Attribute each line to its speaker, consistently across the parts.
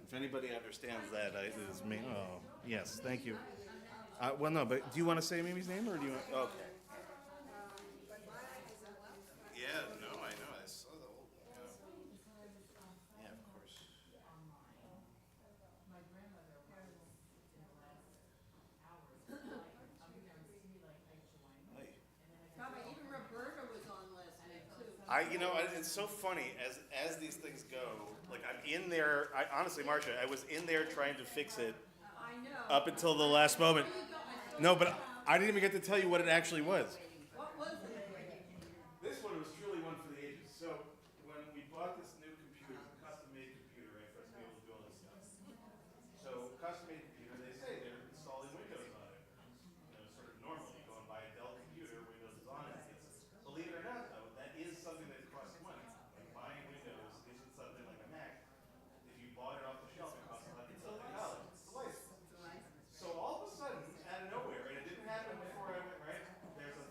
Speaker 1: If anybody understands that, it is me. Oh, yes, thank you. Well, no, but do you want to say Mimi's name, or do you want? Okay. Yeah, no, I know. I saw the whole. Yeah, of course. Hey.
Speaker 2: Even Roberta was on last night too.
Speaker 1: It's so funny as these things go. Like I'm in there. Honestly, Marcia, I was in there trying to fix it
Speaker 2: I know.
Speaker 1: up until the last moment. No, but I didn't even get to tell you what it actually was.
Speaker 2: What was it?
Speaker 1: This one was truly one for the ages. So when we bought this new computer, it's a custom-made computer, right, for us to be able to do all this stuff. So custom-made computer, they say they're installing Windows on it. Sort of normal. You go and buy a Dell computer, Windows is on it. Believe it or not, though, that is something that costs money. Like buying Windows isn't something like a Mac. If you bought it off the shelf, it costs like in Silicon Valley. It's a license. So all of a sudden, out of nowhere, and it didn't happen before I went right. There's a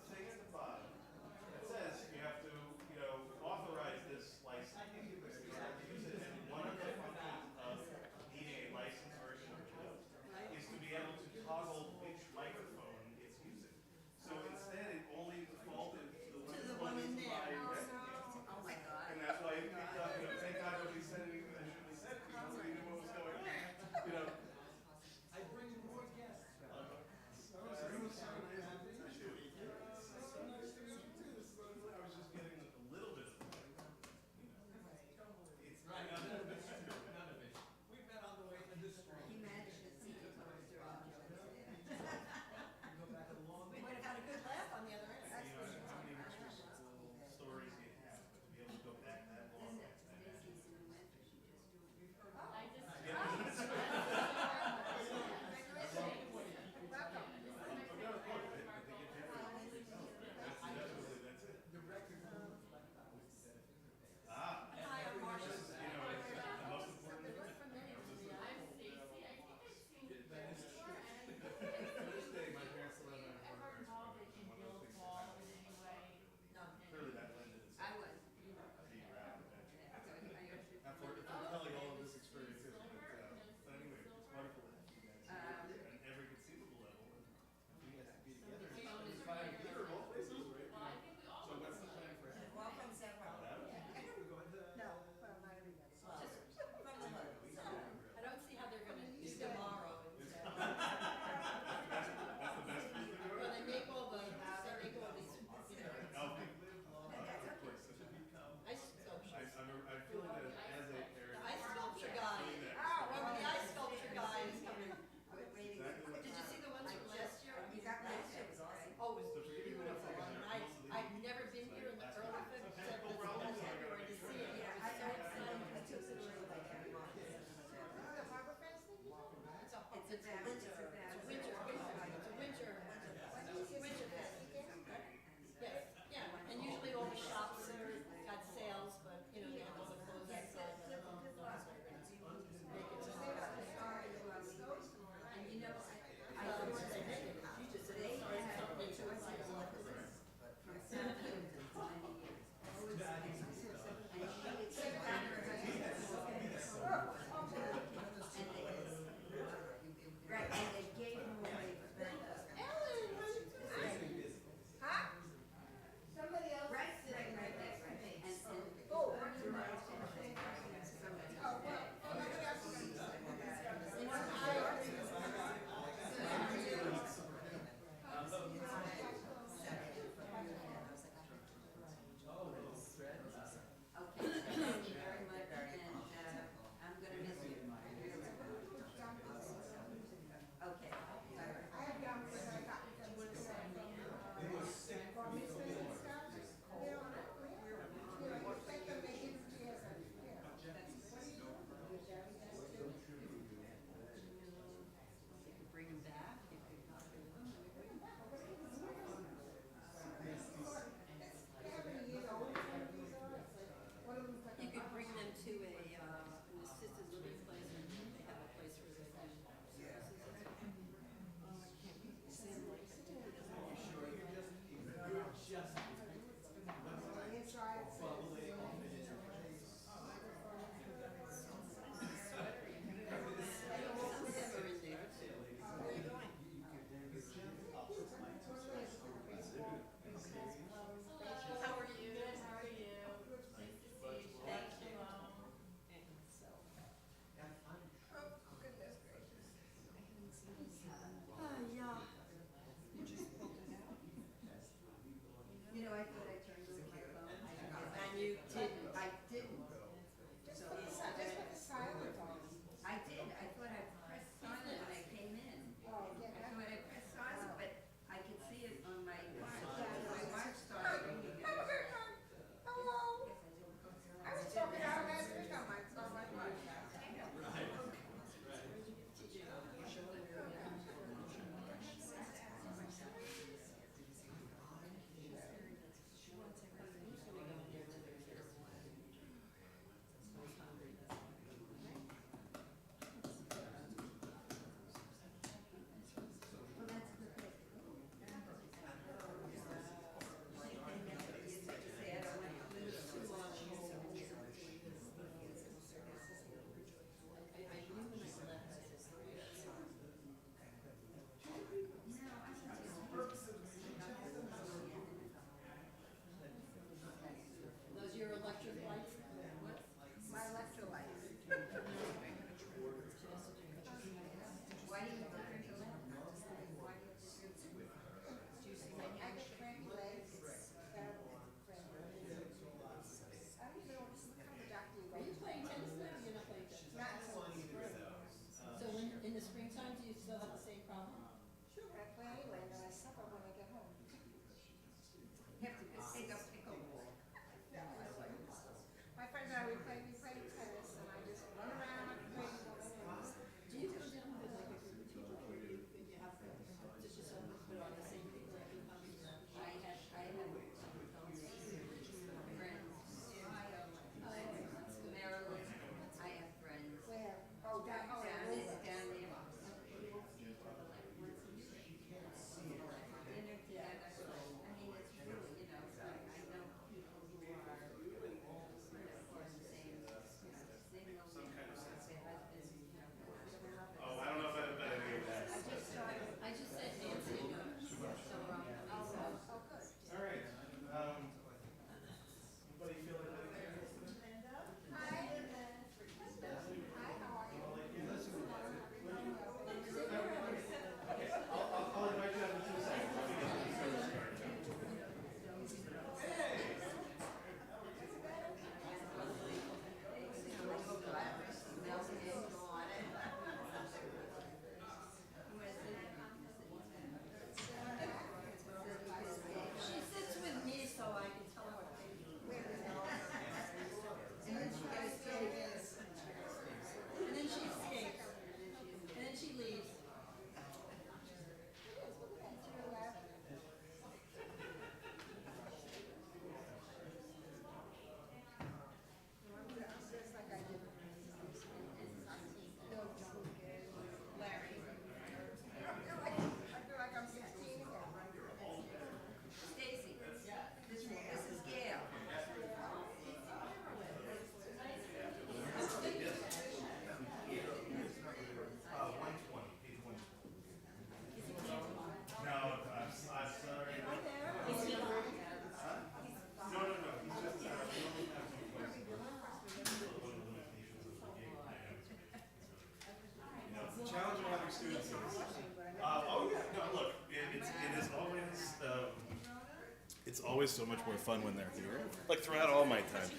Speaker 1: always so much more fun when they're here. Like throughout all my time.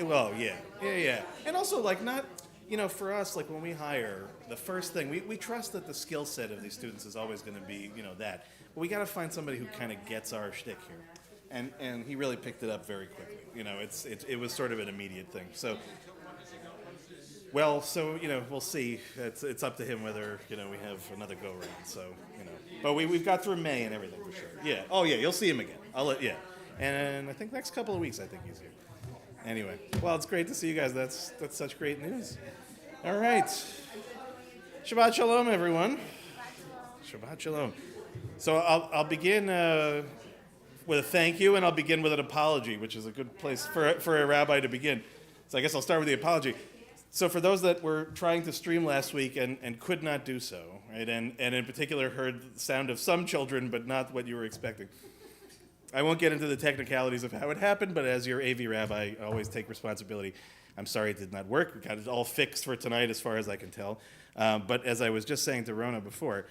Speaker 1: Well, yeah. And also, like, not, for us, like when we hire, the first thing, we trust that the skill set of these students is always going to be, that. But we got to find somebody who kind of gets our shtick here. And he really picked it up very quickly. It was sort of an immediate thing. So, we'll see. It's up to him whether, we have another go around. So, But we've got through May and everything for sure. Yeah. Oh, yeah, you'll see him again. And I think next couple of weeks, I think he's here. Anyway, well, it's great to see you guys. That's such great news. All right. Shabbat Shalom, everyone. Shabbat Shalom. So I'll begin with a thank you, and I'll begin with an apology, which is a good place for a rabbi to begin. So I guess I'll start with the apology. So for those that were trying to stream last week and could not do so, right, and in particular heard the sound of some children, but not what you were expecting, I won't get into the technicalities of how it happened, but as your AV rabbi, I always take responsibility. I'm sorry it did not work. We got it all fixed for tonight as far as I can tell. But as I was just saying to Rona before,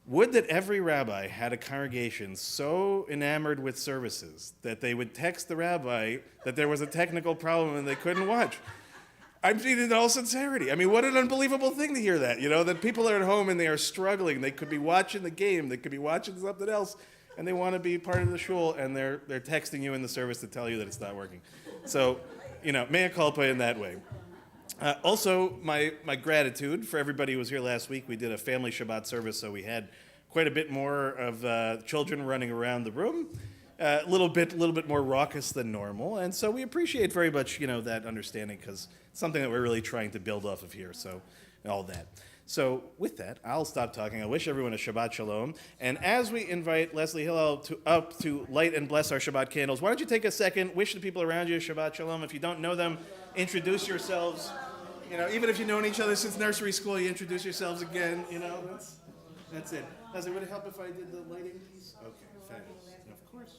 Speaker 1: would that every rabbi had a congregation so enamored with services that they would text the rabbi that there was a technical problem and they couldn't watch. I'm saying in all sincerity. I mean, what an unbelievable thing to hear that, that people are at home and they are struggling. They could be watching the game. They could be watching something else. And they want to be part of the shul, and they're texting you in the service to tell you that it's not working. So, mea culpa in that way. Also, my gratitude for everybody who was here last week. We did a family Shabbat service, so we had quite a bit more of children running around the room, a little bit more raucous than normal, and so we appreciate very much, that understanding, because it's something that we're really trying to build off of here. So, all that. So with that, I'll stop talking. I wish everyone a Shabbat Shalom. And as we invite Leslie Hillel up to light and bless our Shabbat candles, why don't you take a second, wish the people around you Shabbat Shalom. If you don't know them, introduce yourselves. Even if you've known each other since nursery school, you introduce yourselves again. That's it. Leslie, would it help if I did the lighting piece? Okay, fabulous. Of course.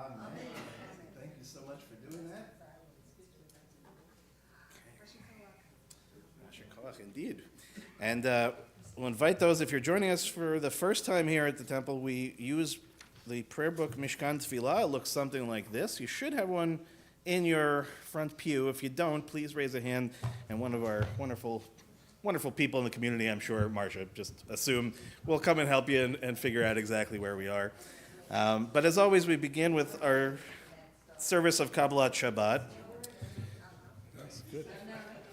Speaker 1: Amen. Thank you so much for doing that. Okay. Indeed. And we'll invite those, if you're joining us for the first time here at the temple, we use the prayer book Mishkan Tefillah. It looks something like this. You should have one in your front pew. If you don't, please raise a hand, and one of our wonderful people in the community, I'm sure, Marcia, just assume, will come and help you and figure out exactly where we are. But as always, we begin with our service of Kabbalat Shabbat. That's good.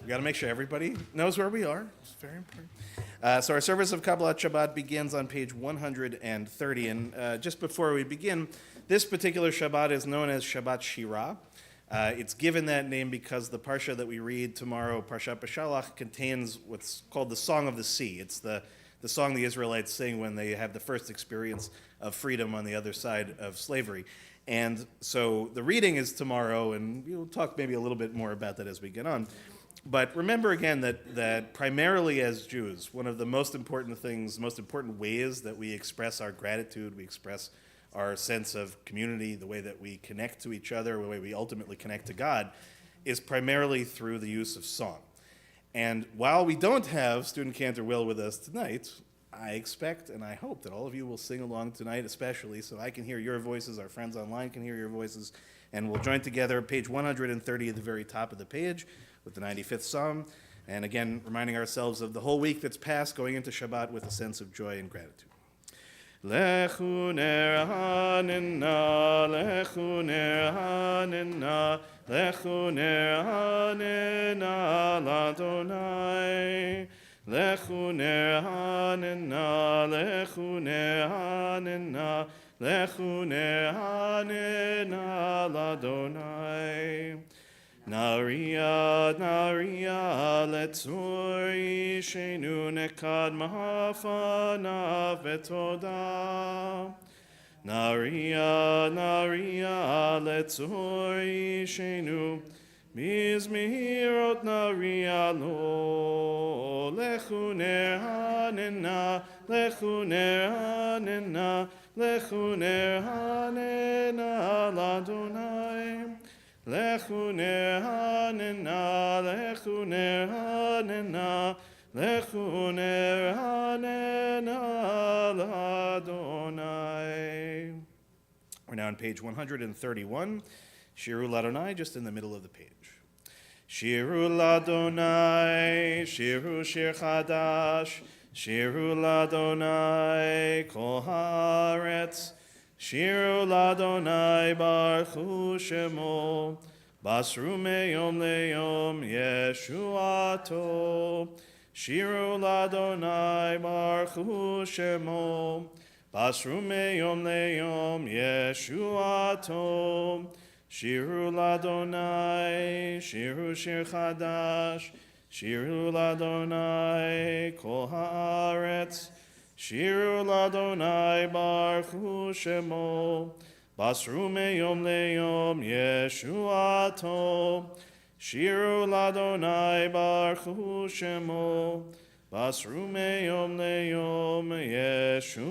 Speaker 1: We got to make sure everybody knows where we are. It's very important. So our service of Kabbalat Shabbat begins on page 130. And just before we begin, this particular Shabbat is known as Shabbat Shirah. It's given that name because the parsha that we read tomorrow, Parshat Beshalach, contains what's called the Song of the Sea. It's the song the Israelites sing when they have the first experience of freedom on the other side of slavery. And so the reading is tomorrow, and we'll talk maybe a little bit more about that as we get on. But remember again that primarily as Jews, one of the most important things, most important ways that we express our gratitude, we express our sense of community, the way that we connect to each other, the way we ultimately connect to God, is primarily through the use of song. And while we don't have student cantor Will with us tonight, I expect and I hope that all of you will sing along tonight, especially so I can hear your voices, our friends online can hear your voices, and we'll join together page 130 at the very top of the page with the 95th Psalm. And again, reminding ourselves of the whole week that's passed, going into Shabbat with a sense of joy and gratitude. Lechu ner hanena, lechu ner hanena, lechu ner hanena ladonai. Lechu ner hanena, lechu ner hanena, lechu ner hanena ladonai. Naria, Naria, letzur ishenu nekad mahafana vetoda. Naria, Naria, letzur ishenu mizmihirot naria lo. Lechu ner hanena, lechu ner hanena, lechu ner hanena ladonai.
Speaker 3: Lechu ner hanena, lechu ner hanena, lechu ner hanena l'Adonai. We're now on page 131. Shiru l'Adonai, just in the middle of the page. Shiru l'Adonai, shiru shir chadash, shiru l'Adonai, kol haaretz. Shiru l'Adonai baruchu shemo, basru meyom leyom yeshuato. Shiru l'Adonai baruchu shemo, basru meyom leyom yeshuato. Shiru l'Adonai, shiru shir chadash, shiru l'Adonai kol haaretz. Shiru l'Adonai baruchu shemo, basru meyom leyom yeshuato. Shiru l'Adonai baruchu shemo, basru meyom leyom yeshuato.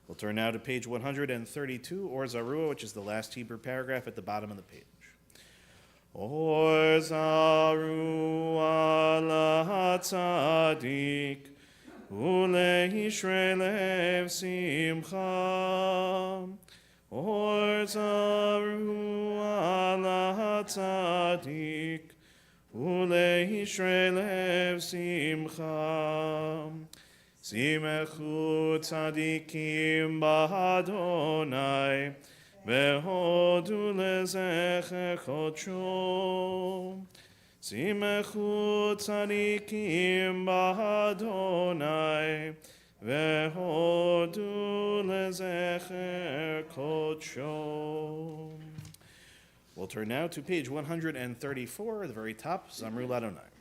Speaker 3: We'll turn now to page 132, Or Zarua, which is the last Hebrew paragraph at the bottom of the page. Or Zarua la-tzadik, ulehishrei lev simcha. Or Zarua la-tzadik, ulehishrei lev simcha. Simechu tzadikim b'Adonai, ve'hodu lezecher chodsho. Simechu tzadikim b'Adonai, ve'hodu lezecher chodsho. We'll turn now to page 134, at the very top, Zamru l'Adonai.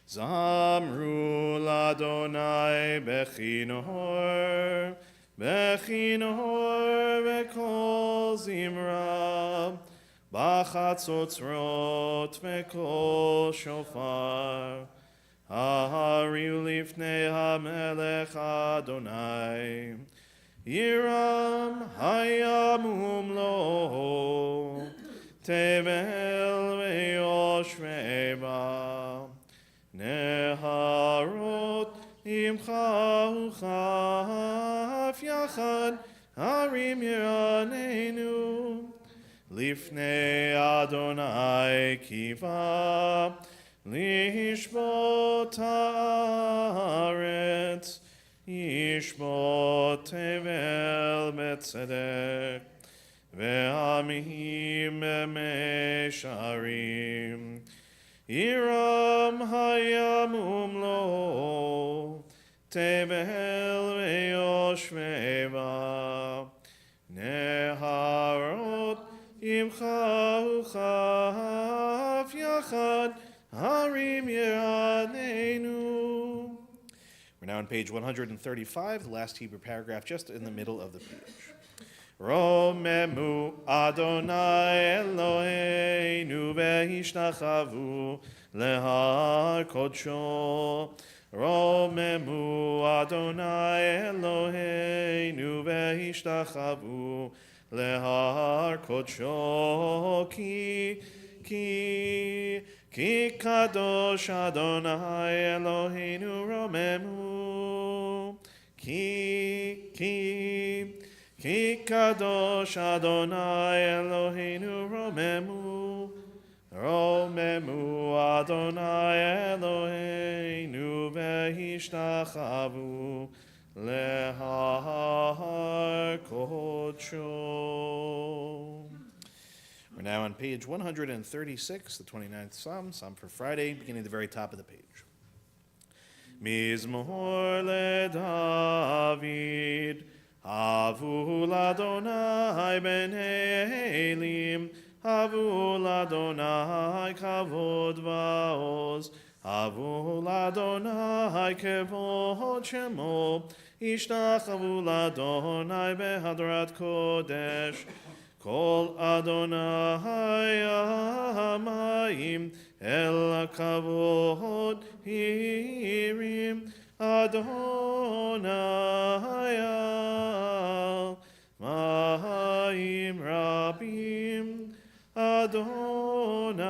Speaker 3: Zamru l'Adonai bechinor, bechinor v'kol zimra, b'chatzotzrot v'kol shofar. Hariu lifnei hamelech Adonai, Yiram hayamum lo, tevel ve'yoshvei. Neharot imcha uchaf yachad harim yiranenu lifnei Adonai kiva lishbot haaretz yishbot tevel betzedek ve'amihim b'mesharim. Iram hayamum lo, tevel ve'yoshvei. Neharot imcha uchaf yachad harim yiranenu. We're now on page 135, the last Hebrew paragraph, just in the middle of the page. Romemu Adonai Eloheinu ve'ishtachavu lehar kodsho. Romemu Adonai Eloheinu ve'ishtachavu lehar kodsho. Ki kadosh Adonai Eloheinu romemu. Ki kadosh Adonai Eloheinu romemu, romemu Adonai Eloheinu ve'ishtachavu lehar kodsho. We're now on page 136, the 29th Psalm, Psalm for Friday, beginning at the very top of the page. Mizmor leDavid, Havu l'Adonai b'nei Elim, Havu l'Adonai kavod va'oz, Havu l'Adonai kevod shemo, Ishtachavu l'Adonai behadrat kodesh, Kol Adonai hamayim el kavod hirim, Adonai מים רבים, אדוני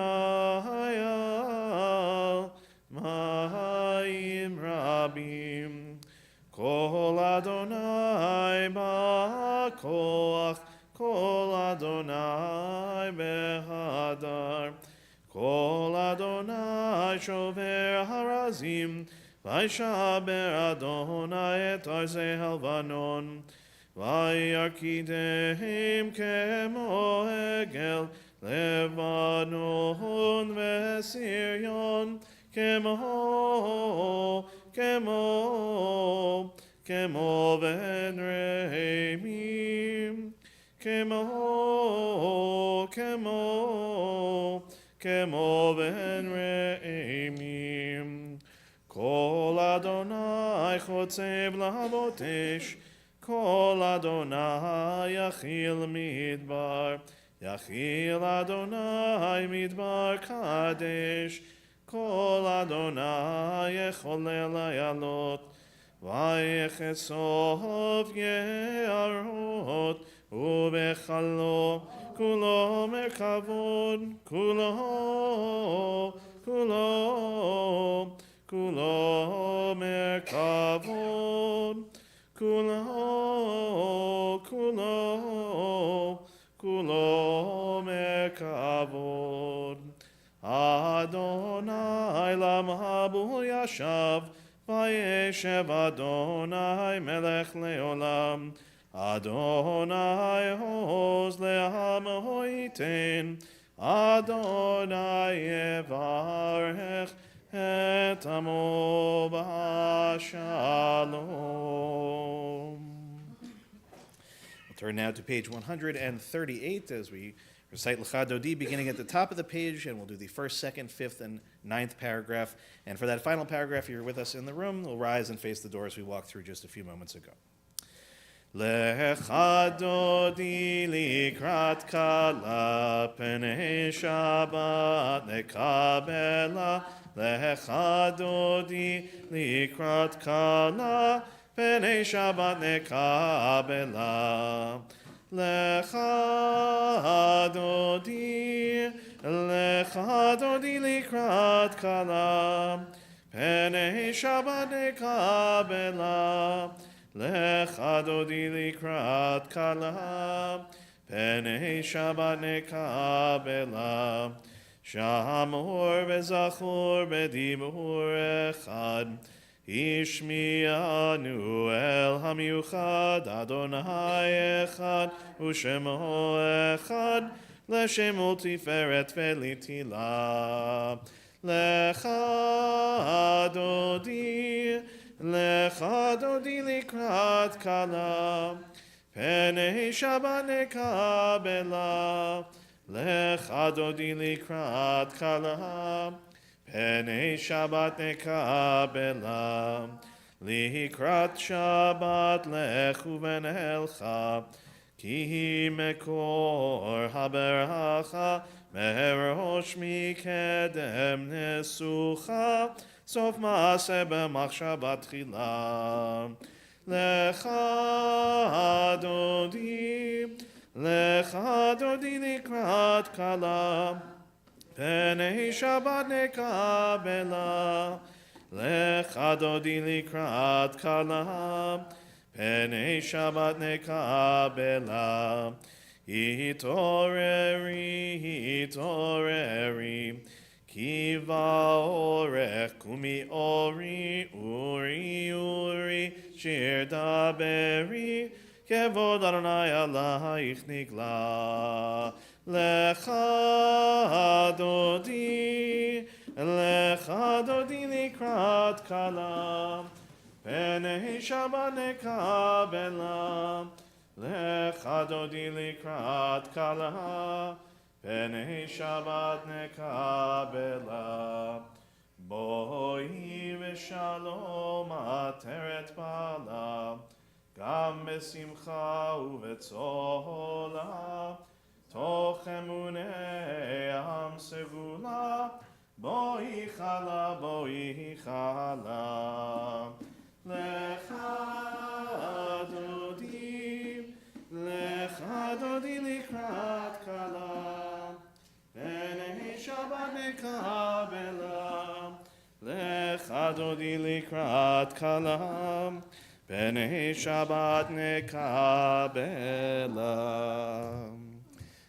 Speaker 3: על מים רבים. כל אדוני בכוח, כל אדוני בהדר. כל אדוני שובר הרזים, וישבר אדוני את ארזי הלבנון. וירקידם כמו עגל, לבנון וסיריון, כמו בן רמים, כמו בן רעים. כל אדוני חוצב להבות אש, כל אדוני יכיל מדבר, יכיל אדוני מדבר קדש, כל אדוני יחולל איילות, ויחשוף יערות, ובחלו כולו מרכבות, כולו מרכבות, כולו מרכבות. אדוני למבול ישב, וישב אדוני מלך לעולם. אדוני עוז לעמו ייתן, אדוני יברך את עמו בשלom. We'll turn now to page 138 as we recite L'cha Dodi, beginning at the top of the page, and we'll do the first, second, fifth, and ninth paragraph. And for that final paragraph, if you're with us in the room, we'll rise and face the doors we walked through just a few moments ago. L'cha Dodi likrat kala, pnei Shabbat nekabela. L'cha Dodi likrat kala, pnei Shabbat nekabela. L'cha Dodi likrat kala, pnei Shabbat nekabela. L'cha Dodi likrat kala, pnei Shabbat nekabela. Shamor v'zachor b'dibur echad, Ishmi'anu el hamiuchad, Adonai echad, u'shemo echad, l'shemo tiferet ve'litila. L'cha Dodi likrat kala, pnei Shabbat nekabela. L'cha Dodi likrat kala, pnei Shabbat nekabela. Likrat Shabbat lechu v'nelcha, ki mekor haberacha, merosh mikedem nesucha, sof maaseh b'machshava tchila. L'cha Dodi likrat kala, pnei Shabbat nekabela. L'cha Dodi likrat kala, pnei Shabbat nekabela. Hitoreri, ki va'orech kumi uri, shir daberi, kevod Adonai alaich nigla. L'cha Dodi likrat kala, pnei Shabbat nekabela. L'cha Dodi likrat kala, pnei Shabbat nekabela. Boi v'shalom ateret bala, gam besimcha uvetzola, toch emunei am segula, boi chala. L'cha Dodi נקבלה, לך דודי לקראת כלה, בני שבת נקבלה.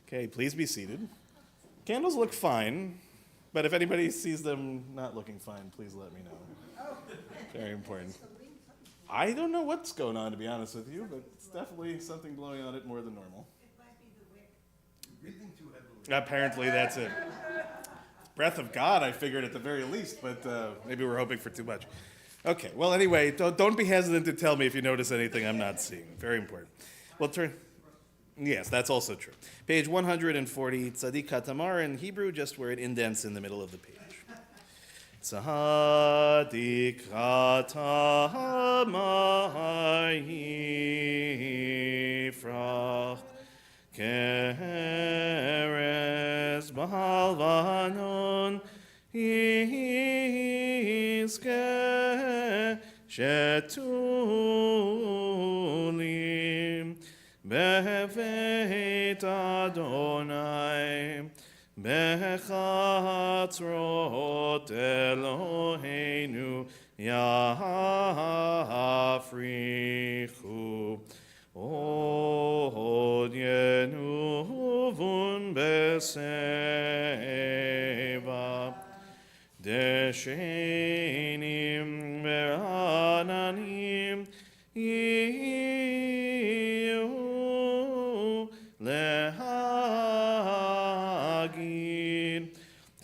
Speaker 3: Okay, please be seated. Candles look fine, but if anybody sees them not looking fine, please let me know. Very important. I don't know what's going on, to be honest with you, but it's definitely something blowing on it more than normal.
Speaker 1: Breathing too heavily.
Speaker 3: Apparently, that's it. Breath of God, I figured at the very least, but maybe we're hoping for too much. Okay, well, anyway, don't be hesitant to tell me if you notice anything I'm not seeing. Very important. Well, yes, that's also true. Page 140, Tzadik Katamar in Hebrew, just where it indents in the middle of the page. Tzadik Katamar Yifrach Keres Balvanon Yizke Shetulim Bevet Adonai Bechatzrot Eloheinu Yafrichu Od Yenuvun Beseva Deshenim Merananim Yihu Lehagid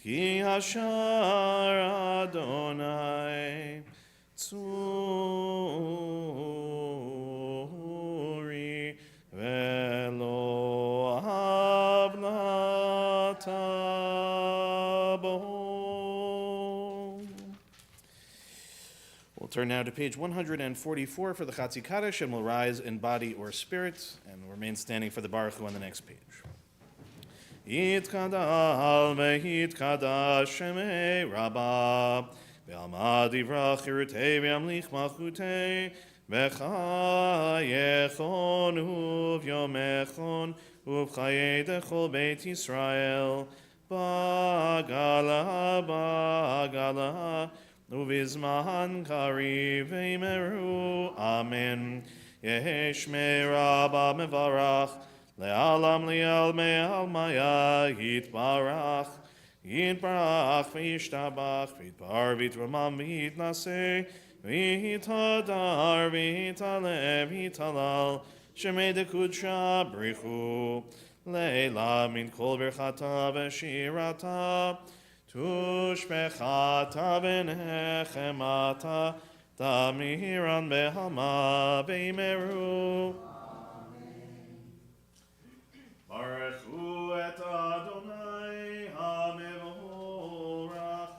Speaker 3: Ki Hashar Adonai Tzuri Velo Avnatabo. We'll turn now to page 144 for the Chatzi Kaddish, and we'll rise in body or spirit, and remain standing for the Baruch Hu on the next page. Yitkadal ve'yitkadash shemei Rabbah ve'amad ivrach yirutei ve'amlich malchutei v'chayechon u'vyomechon u'vchayei dechol beit Yisrael ba'gala Uvizman kariv v'yimeru. Amen. Yeheshmei Rabbah mevarach le'alam li'al me'al maya yitbarach v'yishtabach v'yitbar v'yitramam v'yitnaseh v'yitadar v'yitalev v'yitalal shemei dekudsha brichu le'ela min kol berchata v'shirata Tushmechata v'nechemata tamiran behama v'yimeru. Baruch Hu et Adonai hamevorach.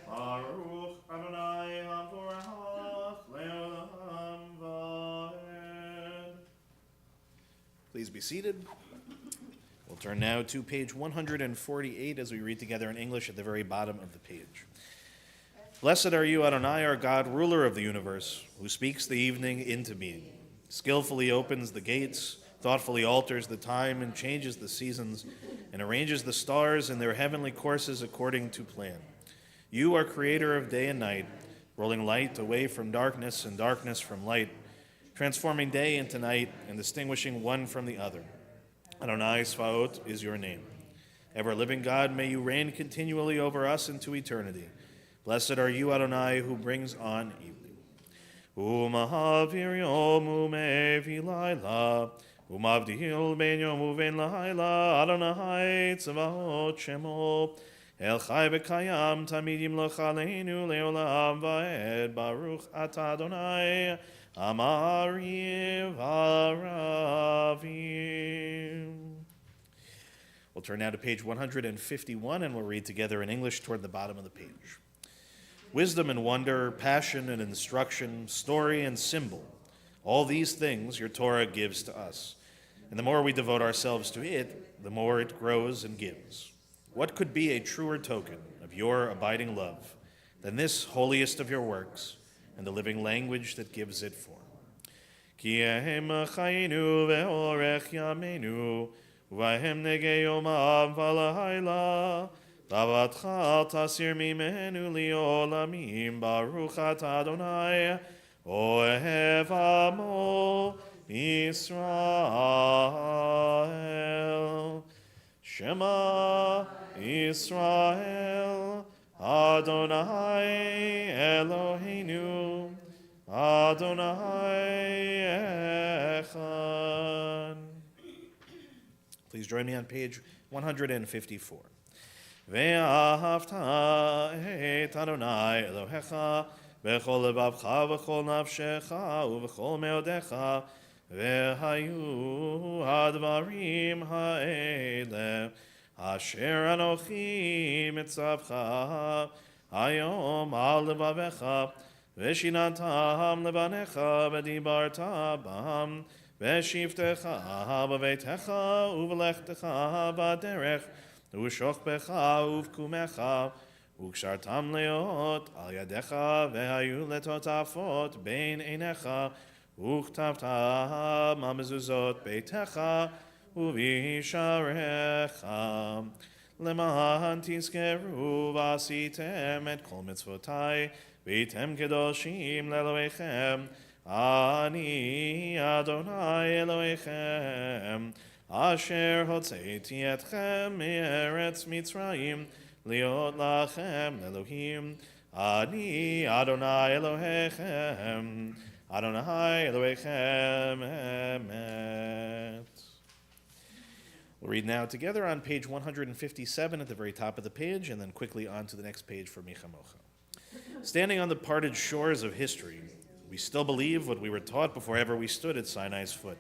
Speaker 3: Baruch Adonai hamevorach le'olam va'ed. Please be seated. We'll turn now to page 148 as we read together in English at the very bottom of the page. Blessed are you, Adonai, our God, ruler of the universe, who speaks the evening into being, skillfully opens the gates, thoughtfully alters the time and changes the seasons, and arranges the stars in their heavenly courses according to plan. You are creator of day and night, rolling light away from darkness and darkness from light, transforming day into night and distinguishing one from the other. Adonai Svaot is your name. Ever-living God, may you reign continually over us into eternity. Blessed are you, Adonai, who brings on evening. U'mahavir yom u'mevi laila, u'mavdil ben yom u'ven laila, Adonai tzavaot shemo, el chai v'kayam tamid yimloch aleinu le'olam va'ed, Baruch atah Adonai, Amariv Aravim. We'll turn now to page 151, and we'll read together in English toward the bottom of the page. Wisdom and wonder, passion and instruction, story and symbol, all these things your Torah gives to us. And the more we devote ourselves to it, the more it grows and gives. What could be a truer token of your abiding love than this holiest of your works, and the living language that gives it form? Ki ehem chayinu ve'orech yamenu ובהם נגי יומם ולילה. דעתך אל תסיר ממנו לעולמים, ברוך אתה אדוני, אוהב עמו ישראל. שמע ישראל, Adonai Eloheinu, Adonai Echad. Please join me on page 154. ואהבת את אדוני אלוהיך בכל לבבך ובכל נפשך ובכל מאודיך, והיו הדברים האלה אשר אנוכי מצווך היום על לבביך, ושיננתם לבניך ודיברת בם בשבתך בביתך ובלכתך בדרך ובשוכבך ובקומך, וקשרתם להיות על ידיך, והיו לטוטפות בין עיניך, וכתבתם על מזוזות ביתך ובישעריך, למען תזכרו ועשיתם את כל מצוותי, והייתם קדושים לאלוהיכם. אני אדוני אלוהיכם, אשר הוצאתי אתכם מארץ מצרים, להיות לכם לאלוהים. אני אדוני אלוהיכם, אדוני אלוהיכם אמת. We'll read now together on page 157 at the very top of the page, and then quickly on to the next page for Micha Mocha. Standing on the parted shores of history, we still believe what we were taught before ever we stood at Sinai's foot,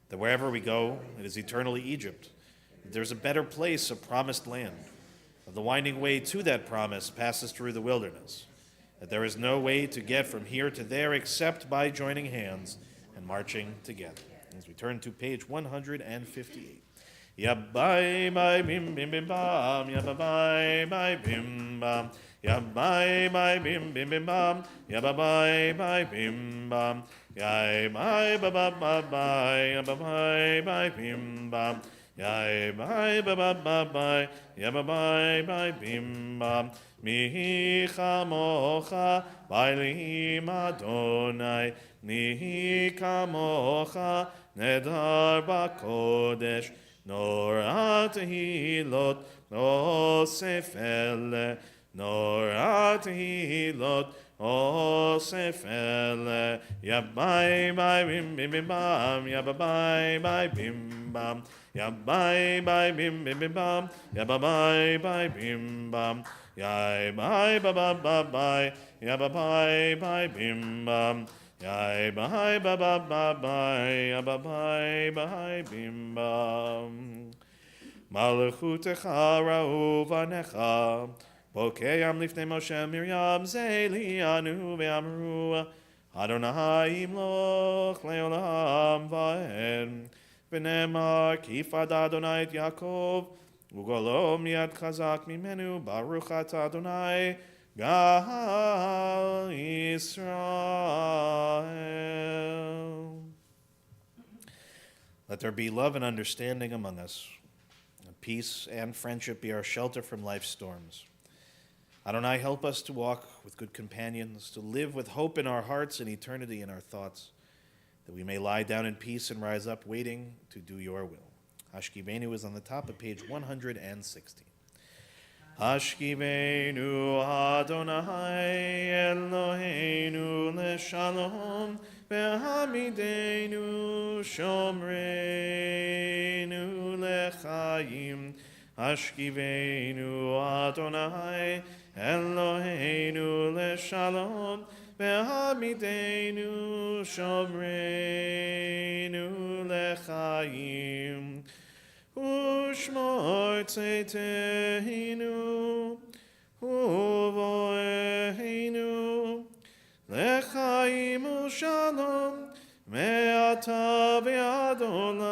Speaker 3: that wherever we go, it is eternally Egypt, that there's a better place, a promised land, that the winding way to that promise passes through the wilderness, that there is no way to get from here to there except by joining hands and marching together. As we turn to page 158. Yabai bai bim bim bim bam, yabai bai bim bam, yabai bai bim bim bim bam, yabai bai bim bam, yabai ba ba ba ba, yabai bai bim bam, yabai ba ba ba ba, yabai bai bim bam. Mi chamocha bailim Adonai, mi kamocha nedar bakodesh. Nor atehilot osefele, nor atehilot osefele. Yabai bai bim bim bim bam, yabai bai bim bam, yabai bai bim bim bim bam, yabai bai bim bam, yabai ba ba ba ba, yabai bai bim bam. Yai bye bye bye bye bye bye bye bim bam. Malachutecha ra'u vanecha, Bokeyam lifnei Moshe Miriam zelianu ve'amru, Adonai imloch leolam va'ed, v'nemar kifad Adonai et Yaakov, ugolom yad chazak mimenu, Baruch ata Adonai, Gal Israel. Let there be love and understanding among us. Peace and friendship be our shelter from life's storms. Adonai, help us to walk with good companions, to live with hope in our hearts and eternity in our thoughts, that we may lie down in peace and rise up waiting to do your will. Hashkivenu is on the top of page 160. Hashkivenu Adonai Eloheinu leshalom, ve'hamidenu shomreinu lechayim. Hashkivenu Adonai Eloheinu leshalom, ve'hamidenu shomreinu lechayim. Ushmor tzeiteinu, uvoeinu, lechaim ushalom, me'ata ve'ad olam.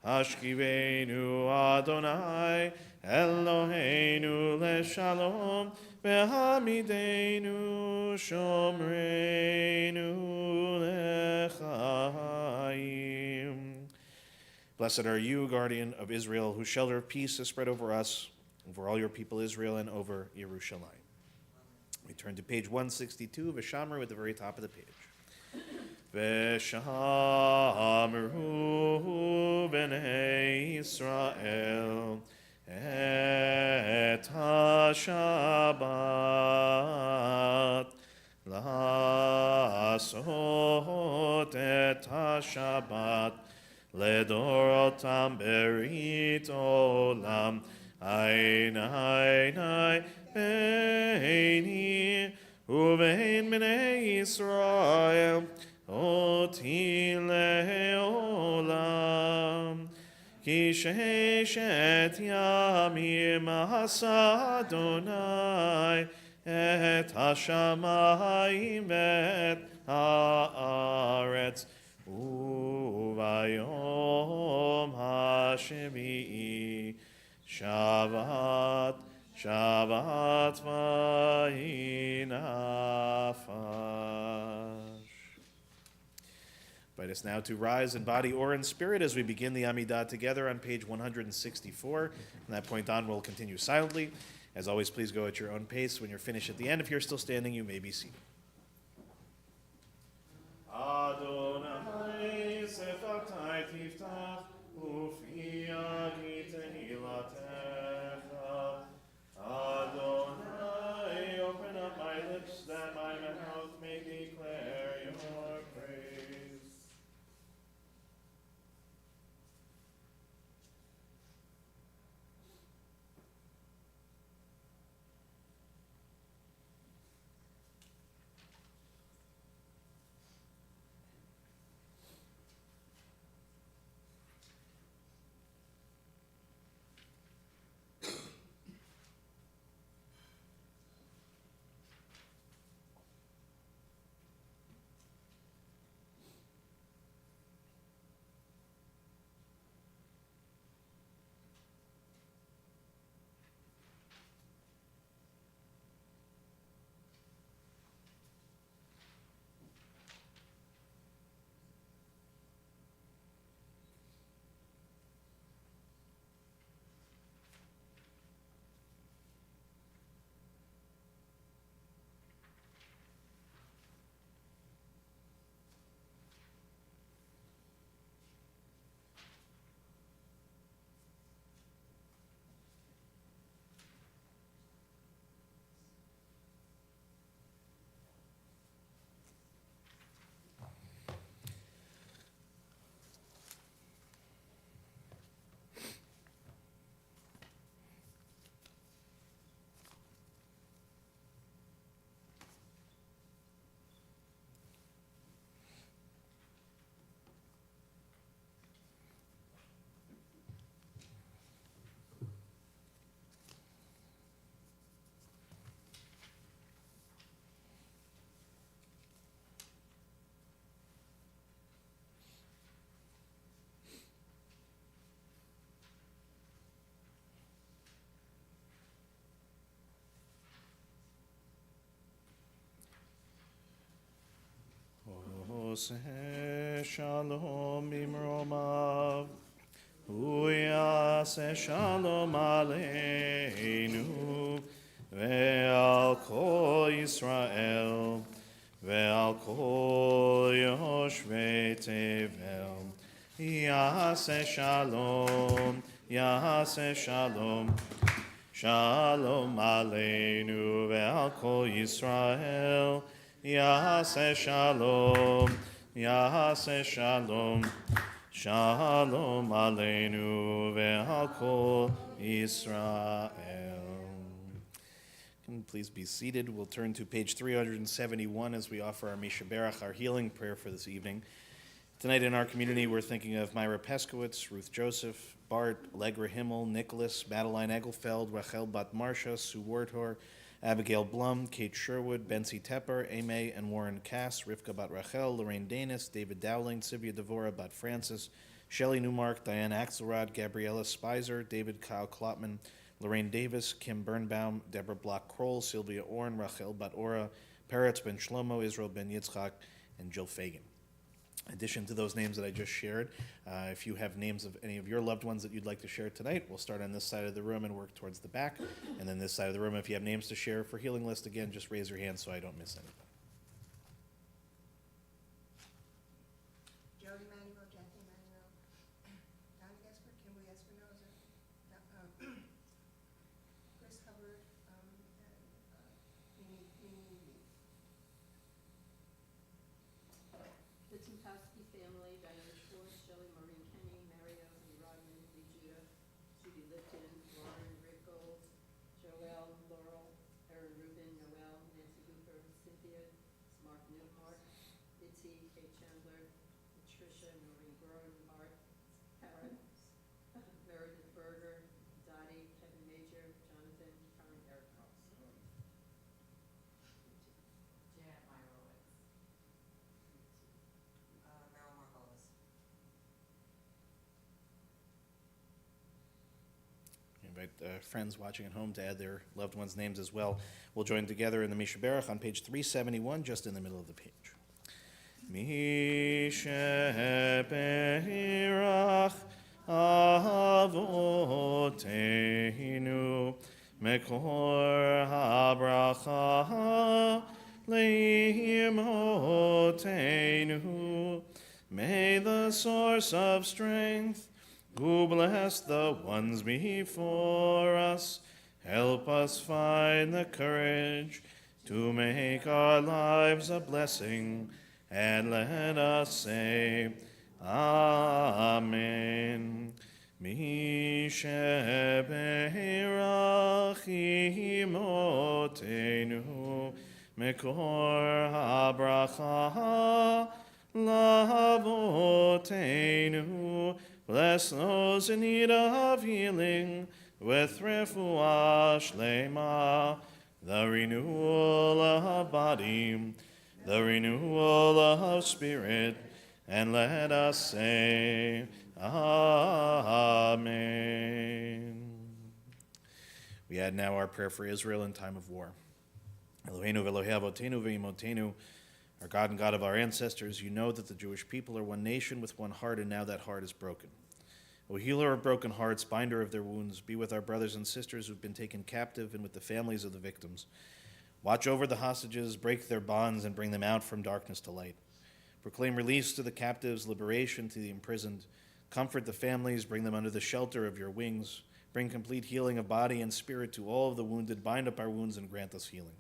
Speaker 3: Hashkivenu Adonai Eloheinu leshalom, ve'hamidenu shomreinu lechayim. Blessed are you, guardian of Israel, whose shelter of peace is spread over us, over all your people Israel, and over Yerushalayim. We turn to page 162 of Veshamru at the very top of the page. Veshamru b'nei Israel et ha-Shabbat לעשות את השבת לדורותם ברית עולם עין עיני ביני ובין בני ישראל אותי לעולם כי ששת ימים עשה אדוני את השמיים ואת הארץ וביום השביעי שבת שבת v'yinafash. Invite us now to rise in body or in spirit as we begin the Amidah together on page 164. From that point on, we'll continue silently. As always, please go at your own pace. When you're finished at the end, if you're still standing, you may be seated. Adonai sefatai tiftach ufi agi tehilatecha. Adonai, open up my lips that my mouth may declare your praise. Oseh shalom bimromav, hu yaseh shalom aleinu, ve'al kol Yisrael, ve'al kol yoshvei tevel, yaseh shalom, yaseh shalom. Shalom aleinu ve'al kol Yisrael, Yaseh shalom, Yaseh shalom, Shalom aleinu ve'al kol Yisrael. Can please be seated. We'll turn to page 371 as we offer our Mishaberach, our healing prayer for this evening. Tonight in our community, we're thinking of Myra Peskowitz, Ruth Joseph, Bart, Allegra Himmel, Nicholas, Madeline Egelfeld, Rachel Bat Marsha, Sue Werthor, Abigail Blum, Kate Sherwood, Bensi Tepper, Ame and Warren Cass, Rivka Bat Rachel, Lorraine Danis, David Dowling, Sylvia Devora Bat Francis, Shelley Newmark, Diane Axelrod, Gabriella Spicer, David Kyle Klotman, Lorraine Davis, Kim Birnbaum, Deborah Block-Kroll, Sylvia Orn, Rachel Bat Ora, Peretz Ben Shlomo, Israel Ben Yitzchak, and Jill Fagan. In addition to those names that I just shared, if you have names of any of your loved ones that you'd like to share tonight, we'll start on this side of the room and work towards the back. And then this side of the room, if you have names to share for Healing List, again, just raise your hand so I don't miss anybody.
Speaker 4: Jody Manuel, Jackie Manuel, Don Gasper, Kimberly Espinoza, Chris Hubbard, and Mimi.
Speaker 2: The Tunkowski family, Diane Schwartz, Shelley Maureen Kenny, Mario and Rodman Lee Judah, Judy Lipton, Lauren Rick Gold, Joelle, Laurel, Erin Rubin, Noel, Nancy Hooper, Cynthia, Mark Newhart, Itzy, Kate Chandler, Patricia, Noreen Bernhardt, Karen, Meredith Berger, Dottie, Kevin Major, Jonathan, Karen, Eric Carlson.
Speaker 5: Janet Meyerowitz.
Speaker 4: Meryl Margolis.
Speaker 3: Invite friends watching at home to add their loved ones' names as well. We'll join together in the Misha Berach on page 371, just in the middle of the page. Misha Berach Avoteinu Mekor HaBracha Leimotenu. May the source of strength, who bless the ones before us, help us find the courage to make our lives a blessing, and let us say, Amen. Misheberach imotenu mekor habracha lavotenu. Bless those in need of healing with refuah shlema, the renewal of body, the renewal of spirit, and let us say, Amen. We add now our prayer for Israel in time of war. Eloheinu v'Elohei avotenu v'imotenu, our God and God of our ancestors, you know that the Jewish people are one nation with one heart, and now that heart is broken. O healer of broken hearts, binder of their wounds, be with our brothers and sisters who've been taken captive and with the families of the victims. Watch over the hostages, break their bonds, and bring them out from darkness to light. Proclaim release to the captives, liberation to the imprisoned. Comfort the families, bring them under the shelter of your wings. Bring complete healing of body and spirit to all of the wounded. Bind up our wounds and grant us healing.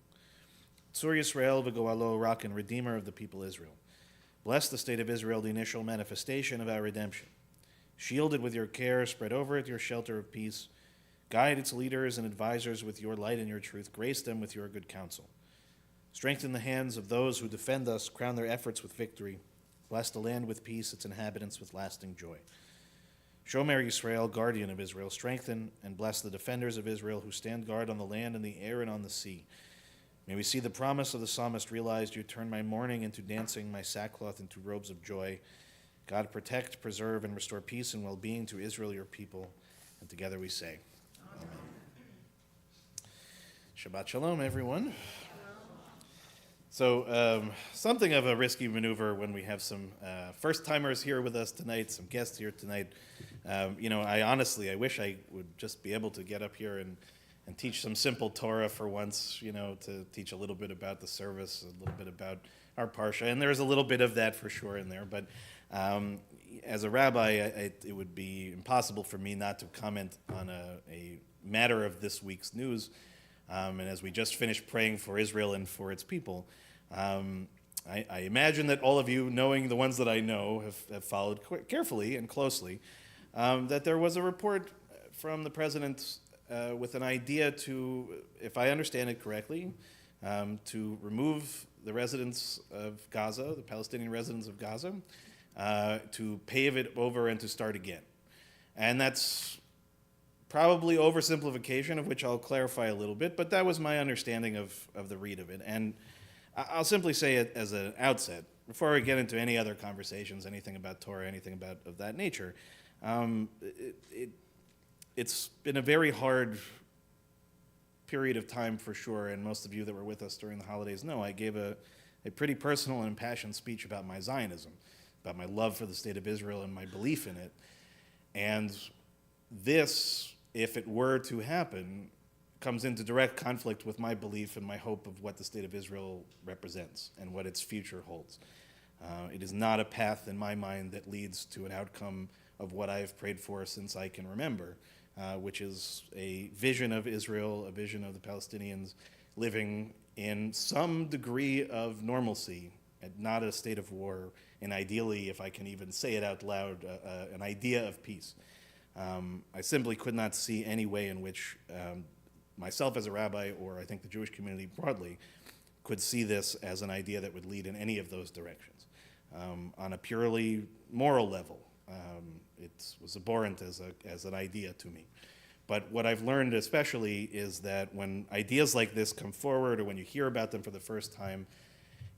Speaker 3: Tzur Yisrael v'goalo, rock and redeemer of the people Israel. Bless the state of Israel, the initial manifestation of our redemption. Shield it with your care, spread over it your shelter of peace. Guide its leaders and advisors with your light and your truth. Grace them with your good counsel. Strengthen the hands of those who defend us. Crown their efforts with victory. Bless the land with peace, its inhabitants with lasting joy. Shomer Yisrael, guardian of Israel. Strengthen and bless the defenders of Israel who stand guard on the land and the air and on the sea. May we see the promise of the psalmist realized. You turn my mourning into dancing, my sackcloth into robes of joy. God, protect, preserve, and restore peace and well-being to Israel, your people. And together we say, Amen. Shabbat shalom, everyone. So, something of a risky maneuver when we have some first-timers here with us tonight, some guests here tonight. I wish I would just be able to get up here and teach some simple Torah for once, to teach a little bit about the service, a little bit about our Parsha. And there's a little bit of that for sure in there. But as a rabbi, it would be impossible for me not to comment on a matter of this week's news. And as we just finished praying for Israel and for its people, I imagine that all of you, knowing the ones that I know, have followed carefully and closely, that there was a report from the president with an idea to, if I understand it correctly, to remove the residents of Gaza, the Palestinian residents of Gaza, to pave it over and to start again. And that's probably oversimplification, of which I'll clarify a little bit, but that was my understanding of the read of it. And I'll simply say it as an outset, before I get into any other conversations, anything about Torah, anything of that nature. It's been a very hard period of time for sure, and most of you that were with us during the holidays know I gave a pretty personal and impassioned speech about my Zionism about my love for the state of Israel and my belief in it. And this, if it were to happen, comes into direct conflict with my belief and my hope of what the state of Israel represents and what its future holds. It is not a path in my mind that leads to an outcome of what I have prayed for since I can remember, which is a vision of Israel, a vision of the Palestinians living in some degree of normalcy and not a state of war, and ideally, if I can even say it out loud, an idea of peace. I simply could not see any way in which myself as a rabbi, or I think the Jewish community broadly, could see this as an idea that would lead in any of those directions. On a purely moral level, it was abhorrent as an idea to me. But what I've learned especially is that when ideas like this come forward, or when you hear about them for the first time,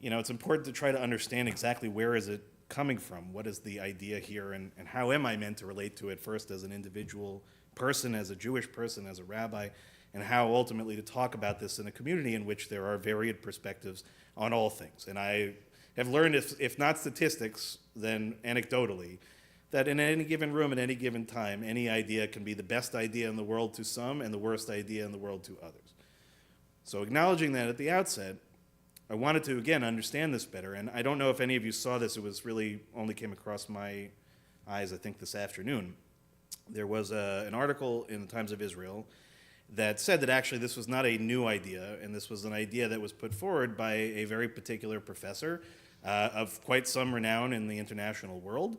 Speaker 3: it's important to try to understand exactly where is it coming from, what is the idea here, and how am I meant to relate to it first as an individual person, as a Jewish person, as a rabbi, and how ultimately to talk about this in a community in which there are varied perspectives on all things. And I have learned, if not statistics, then anecdotally, that in any given room at any given time, any idea can be the best idea in the world to some and the worst idea in the world to others. So acknowledging that at the outset, I wanted to, again, understand this better. And I don't know if any of you saw this. It was really only came across my eyes, I think, this afternoon. There was an article in the Times of Israel that said that actually this was not a new idea, and this was an idea that was put forward by a very particular professor of quite some renown in the international world.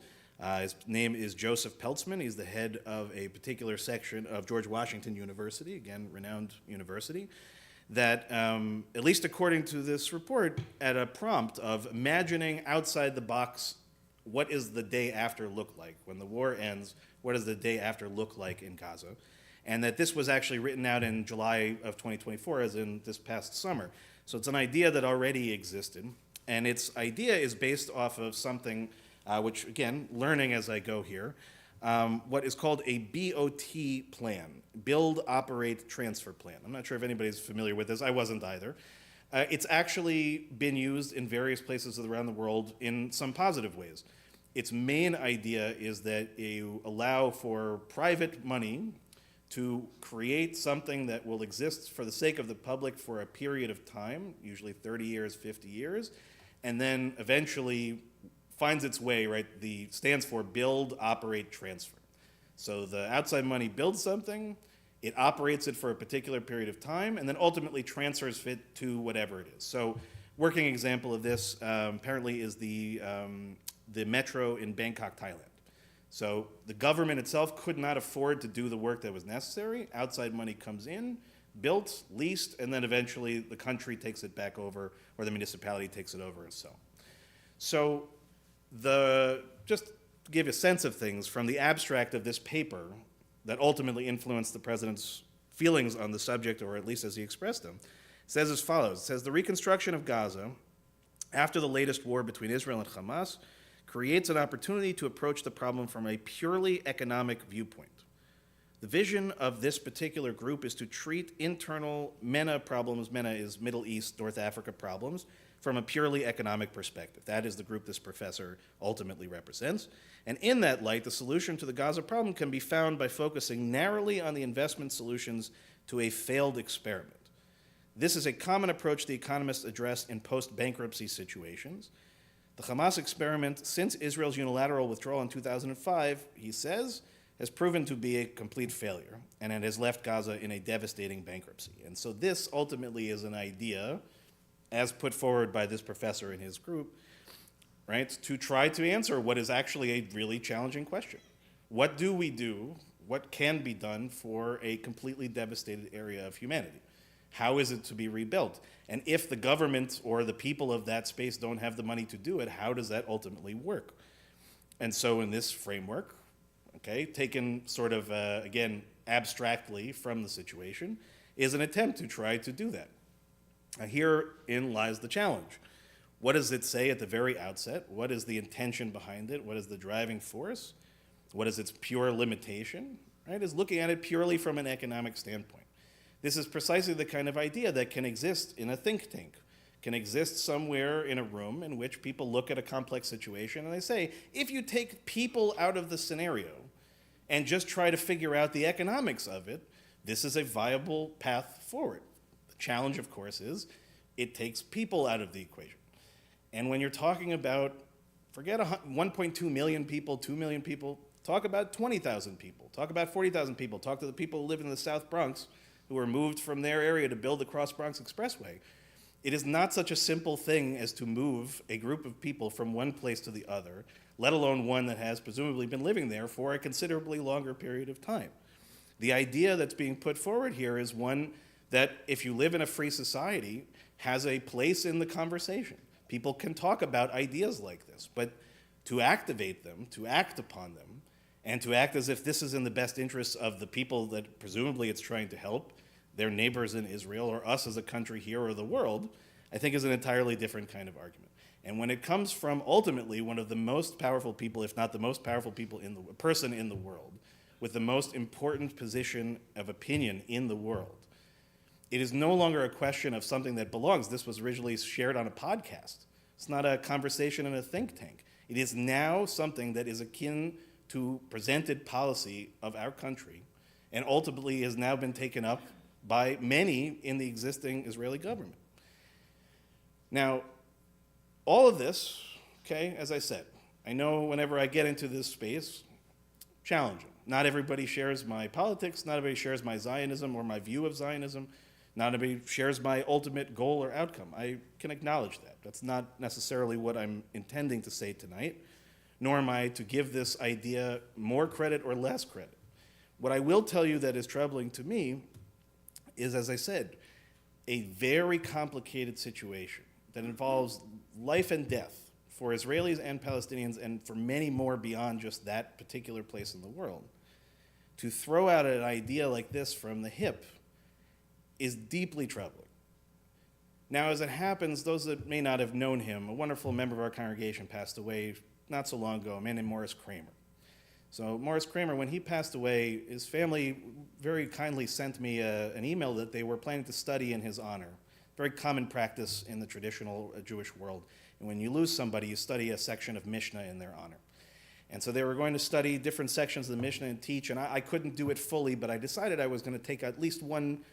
Speaker 3: His name is Joseph Peltzman. He's the head of a particular section of George Washington University, again, renowned university, that, at least according to this report, at a prompt of imagining outside the box, what is the day after look like? When the war ends, what does the day after look like in Gaza? And that this was actually written out in July of 2024, as in this past summer. So it's an idea that already existed, and its idea is based off of something which, again, learning as I go here, what is called a BOT plan, Build, Operate, Transfer Plan. I'm not sure if anybody's familiar with this. I wasn't either. It's actually been used in various places around the world in some positive ways. Its main idea is that you allow for private money to create something that will exist for the sake of the public for a period of time, usually 30 years, 50 years, and then eventually finds its way, right, stands for build, operate, transfer. So the outside money builds something, it operates it for a particular period of time, and then ultimately transfers it to whatever it is. So working example of this apparently is the metro in Bangkok, Thailand. So the government itself could not afford to do the work that was necessary. Outside money comes in, built, leased, and then eventually the country takes it back over, or the municipality takes it over, and so on. So just to give you a sense of things, from the abstract of this paper that ultimately influenced the president's feelings on the subject, or at least as he expressed them, it says as follows. It says, the reconstruction of Gaza after the latest war between Israel and Hamas creates an opportunity to approach the problem from a purely economic viewpoint. The vision of this particular group is to treat internal MENA problems, MENA is Middle East, North Africa problems, from a purely economic perspective. That is the group this professor ultimately represents. And in that light, the solution to the Gaza problem can be found by focusing narrowly on the investment solutions to a failed experiment. This is a common approach the economists address in post-bankruptcy situations. The Hamas experiment, since Israel's unilateral withdrawal in 2005, he says, has proven to be a complete failure, and it has left Gaza in a devastating bankruptcy. And so this ultimately is an idea, as put forward by this professor and his group, right, to try to answer what is actually a really challenging question. What do we do? What can be done for a completely devastated area of humanity? How is it to be rebuilt? And if the government or the people of that space don't have the money to do it, how does that ultimately work? And so in this framework, okay, taken sort of, again, abstractly from the situation, is an attempt to try to do that. Herein lies the challenge. What does it say at the very outset? What is the intention behind it? What is the driving force? What is its pure limitation? Right? Is looking at it purely from an economic standpoint. This is precisely the kind of idea that can exist in a think tank, can exist somewhere in a room in which people look at a complex situation and they say, if you take people out of the scenario and just try to figure out the economics of it, this is a viable path forward. The challenge, of course, is it takes people out of the equation. And when you're talking about, forget 1.2 million people, 2 million people, talk about 20,000 people, talk about 40,000 people, talk to the people who live in the South Bronx who were moved from their area to build the Cross Bronx Expressway. It is not such a simple thing as to move a group of people from one place to the other, let alone one that has presumably been living there for a considerably longer period of time. The idea that's being put forward here is one that, if you live in a free society, has a place in the conversation. People can talk about ideas like this, but to activate them, to act upon them, and to act as if this is in the best interests of the people that presumably it's trying to help, their neighbors in Israel, or us as a country here, or the world, I think is an entirely different kind of argument. And when it comes from ultimately one of the most powerful people, if not the most powerful person in the world, with the most important position of opinion in the world, it is no longer a question of something that belongs. This was originally shared on a podcast. It's not a conversation in a think tank. It is now something that is akin to presented policy of our country, and ultimately has now been taken up by many in the existing Israeli government. Now, all of this, okay, as I said, I know whenever I get into this space, challenging. Not everybody shares my politics, not everybody shares my Zionism or my view of Zionism, not everybody shares my ultimate goal or outcome. I can acknowledge that. That's not necessarily what I'm intending to say tonight, nor am I to give this idea more credit or less credit. What I will tell you that is troubling to me is, as I said, a very complicated situation that involves life and death for Israelis and Palestinians and for many more beyond just that particular place in the world. To throw out an idea like this from the hip is deeply troubling. Now, as it happens, those that may not have known him, a wonderful member of our congregation passed away not so long ago, a man named Morris Kramer. So Morris Kramer, when he passed away, his family very kindly sent me an email that they were planning to study in his honor. Very common practice in the traditional Jewish world. And when you lose somebody, you study a section of Mishnah in their honor. And so they were going to study different sections of the Mishnah and teach, and I couldn't do it fully, but I decided I was going to take at least one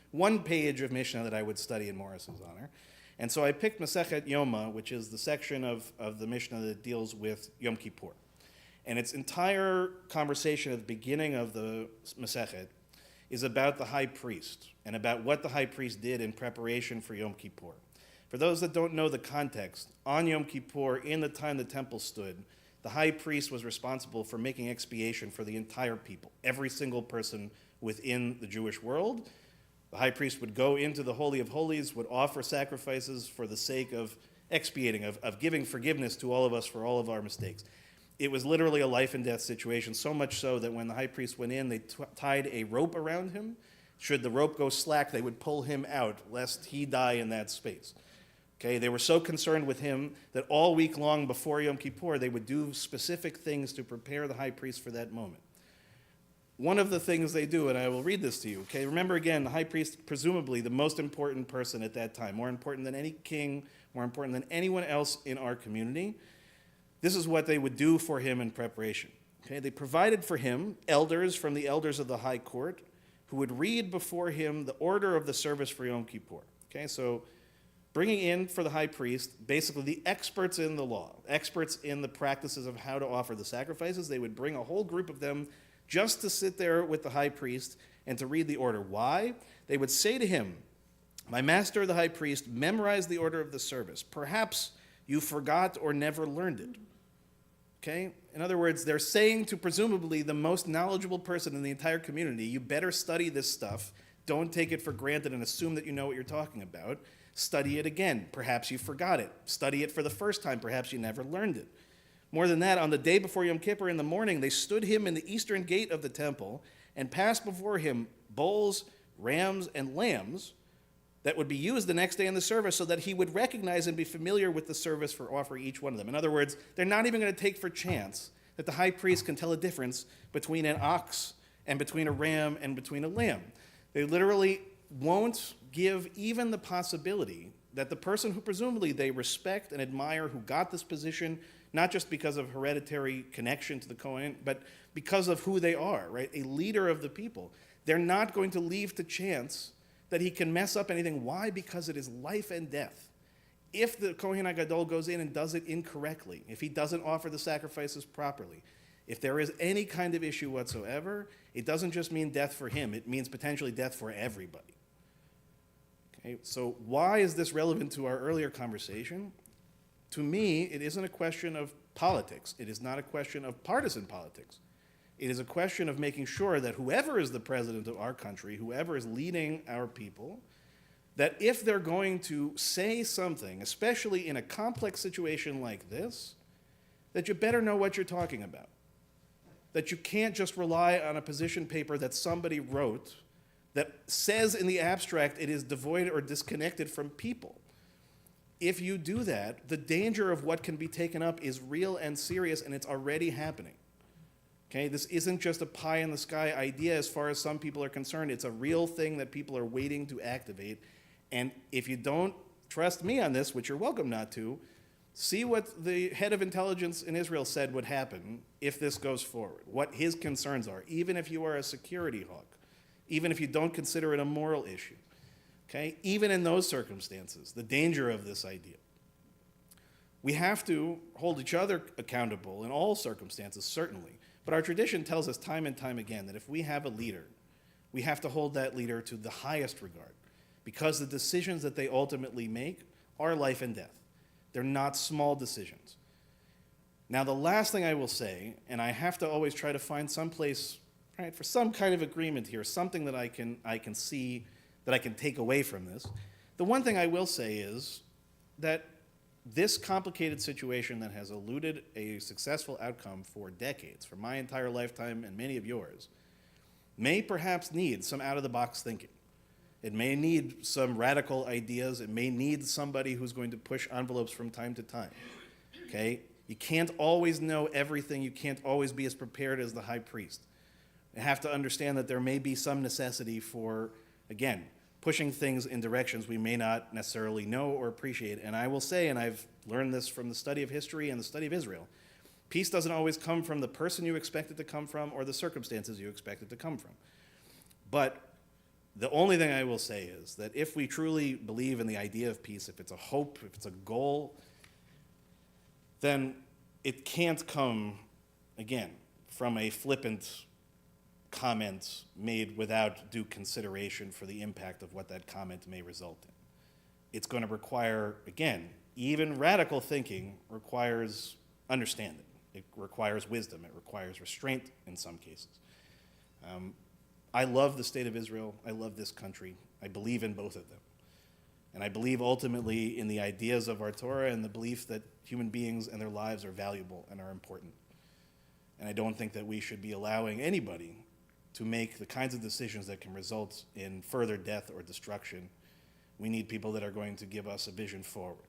Speaker 3: page of Mishnah that I would study in Morris's honor. And so I picked Masechet Yoma, which is the section of the Mishnah that deals with Yom Kippur. And its entire conversation at the beginning of the Masechet is about the high priest and about what the high priest did in preparation for Yom Kippur. For those that don't know the context, on Yom Kippur, in the time the temple stood, the high priest was responsible for making expiation for the entire people, every single person within the Jewish world. The high priest would go into the Holy of Holies, would offer sacrifices for the sake of expiating, of giving forgiveness to all of us for all of our mistakes. It was literally a life and death situation, so much so that when the high priest went in, they tied a rope around him. Should the rope go slack, they would pull him out, lest he die in that space. Okay, they were so concerned with him that all week long before Yom Kippur, they would do specific things to prepare the high priest for that moment. One of the things they do, and I will read this to you, okay? Remember again, the high priest, presumably the most important person at that time, more important than any king, more important than anyone else in our community. This is what they would do for him in preparation. Okay, they provided for him elders from the elders of the high court who would read before him the order of the service for Yom Kippur. Okay, so bringing in for the high priest basically the experts in the law, experts in the practices of how to offer the sacrifices. They would bring a whole group of them just to sit there with the high priest and to read the order. Why? They would say to him, "My master, the high priest, memorized the order of the service. Perhaps you forgot or never learned it." Okay? In other words, they're saying to presumably the most knowledgeable person in the entire community, you better study this stuff. Don't take it for granted and assume that you know what you're talking about. Study it again. Perhaps you forgot it. Study it for the first time. Perhaps you never learned it. More than that, on the day before Yom Kippur in the morning, they stood him in the eastern gate of the temple and passed before him bulls, rams, and lambs that would be used the next day in the service so that he would recognize and be familiar with the service for offering each one of them. In other words, they're not even going to take for chance that the high priest can tell a difference between an ox and between a ram and between a lamb. They literally won't give even the possibility that the person who presumably they respect and admire, who got this position, not just because of hereditary connection to the Kohen, but because of who they are, right? A leader of the people. They're not going to leave to chance that he can mess up anything. Why? Because it is life and death. If the Kohen HaGadol goes in and does it incorrectly, if he doesn't offer the sacrifices properly, if there is any kind of issue whatsoever, it doesn't just mean death for him, it means potentially death for everybody. Okay, so why is this relevant to our earlier conversation? To me, it isn't a question of politics. It is not a question of partisan politics. It is a question of making sure that whoever is the president of our country, whoever is leading our people, that if they're going to say something, especially in a complex situation like this, that you better know what you're talking about. That you can't just rely on a position paper that somebody wrote that says in the abstract it is devoid or disconnected from people. If you do that, the danger of what can be taken up is real and serious, and it's already happening. Okay, this isn't just a pie in the sky idea as far as some people are concerned. It's a real thing that people are waiting to activate. And if you don't trust me on this, which you're welcome not to, see what the head of intelligence in Israel said would happen if this goes forward, what his concerns are, even if you are a security hawk, even if you don't consider it a moral issue. Okay, even in those circumstances, the danger of this idea. We have to hold each other accountable in all circumstances, certainly. But our tradition tells us time and time again that if we have a leader, we have to hold that leader to the highest regard, because the decisions that they ultimately make are life and death. They're not small decisions. Now, the last thing I will say, and I have to always try to find some place, right, for some kind of agreement here, something that I can see, that I can take away from this. The one thing I will say is that this complicated situation that has eluded a successful outcome for decades, for my entire lifetime and many of yours, may perhaps need some out-of-the-box thinking. It may need some radical ideas. It may need somebody who's going to push envelopes from time to time. Okay? You can't always know everything. You can't always be as prepared as the high priest. You have to understand that there may be some necessity for, again, pushing things in directions we may not necessarily know or appreciate. And I will say, and I've learned this from the study of history and the study of Israel, peace doesn't always come from the person you expect it to come from or the circumstances you expect it to come from. But the only thing I will say is that if we truly believe in the idea of peace, if it's a hope, if it's a goal, then it can't come, again, from a flippant comment made without due consideration for the impact of what that comment may result in. It's going to require, again, even radical thinking requires understanding. It requires wisdom. It requires restraint in some cases. I love the state of Israel. I love this country. I believe in both of them. And I believe ultimately in the ideas of our Torah and the belief that human beings and their lives are valuable and are important. And I don't think that we should be allowing anybody to make the kinds of decisions that can result in further death or destruction. We need people that are going to give us a vision forward.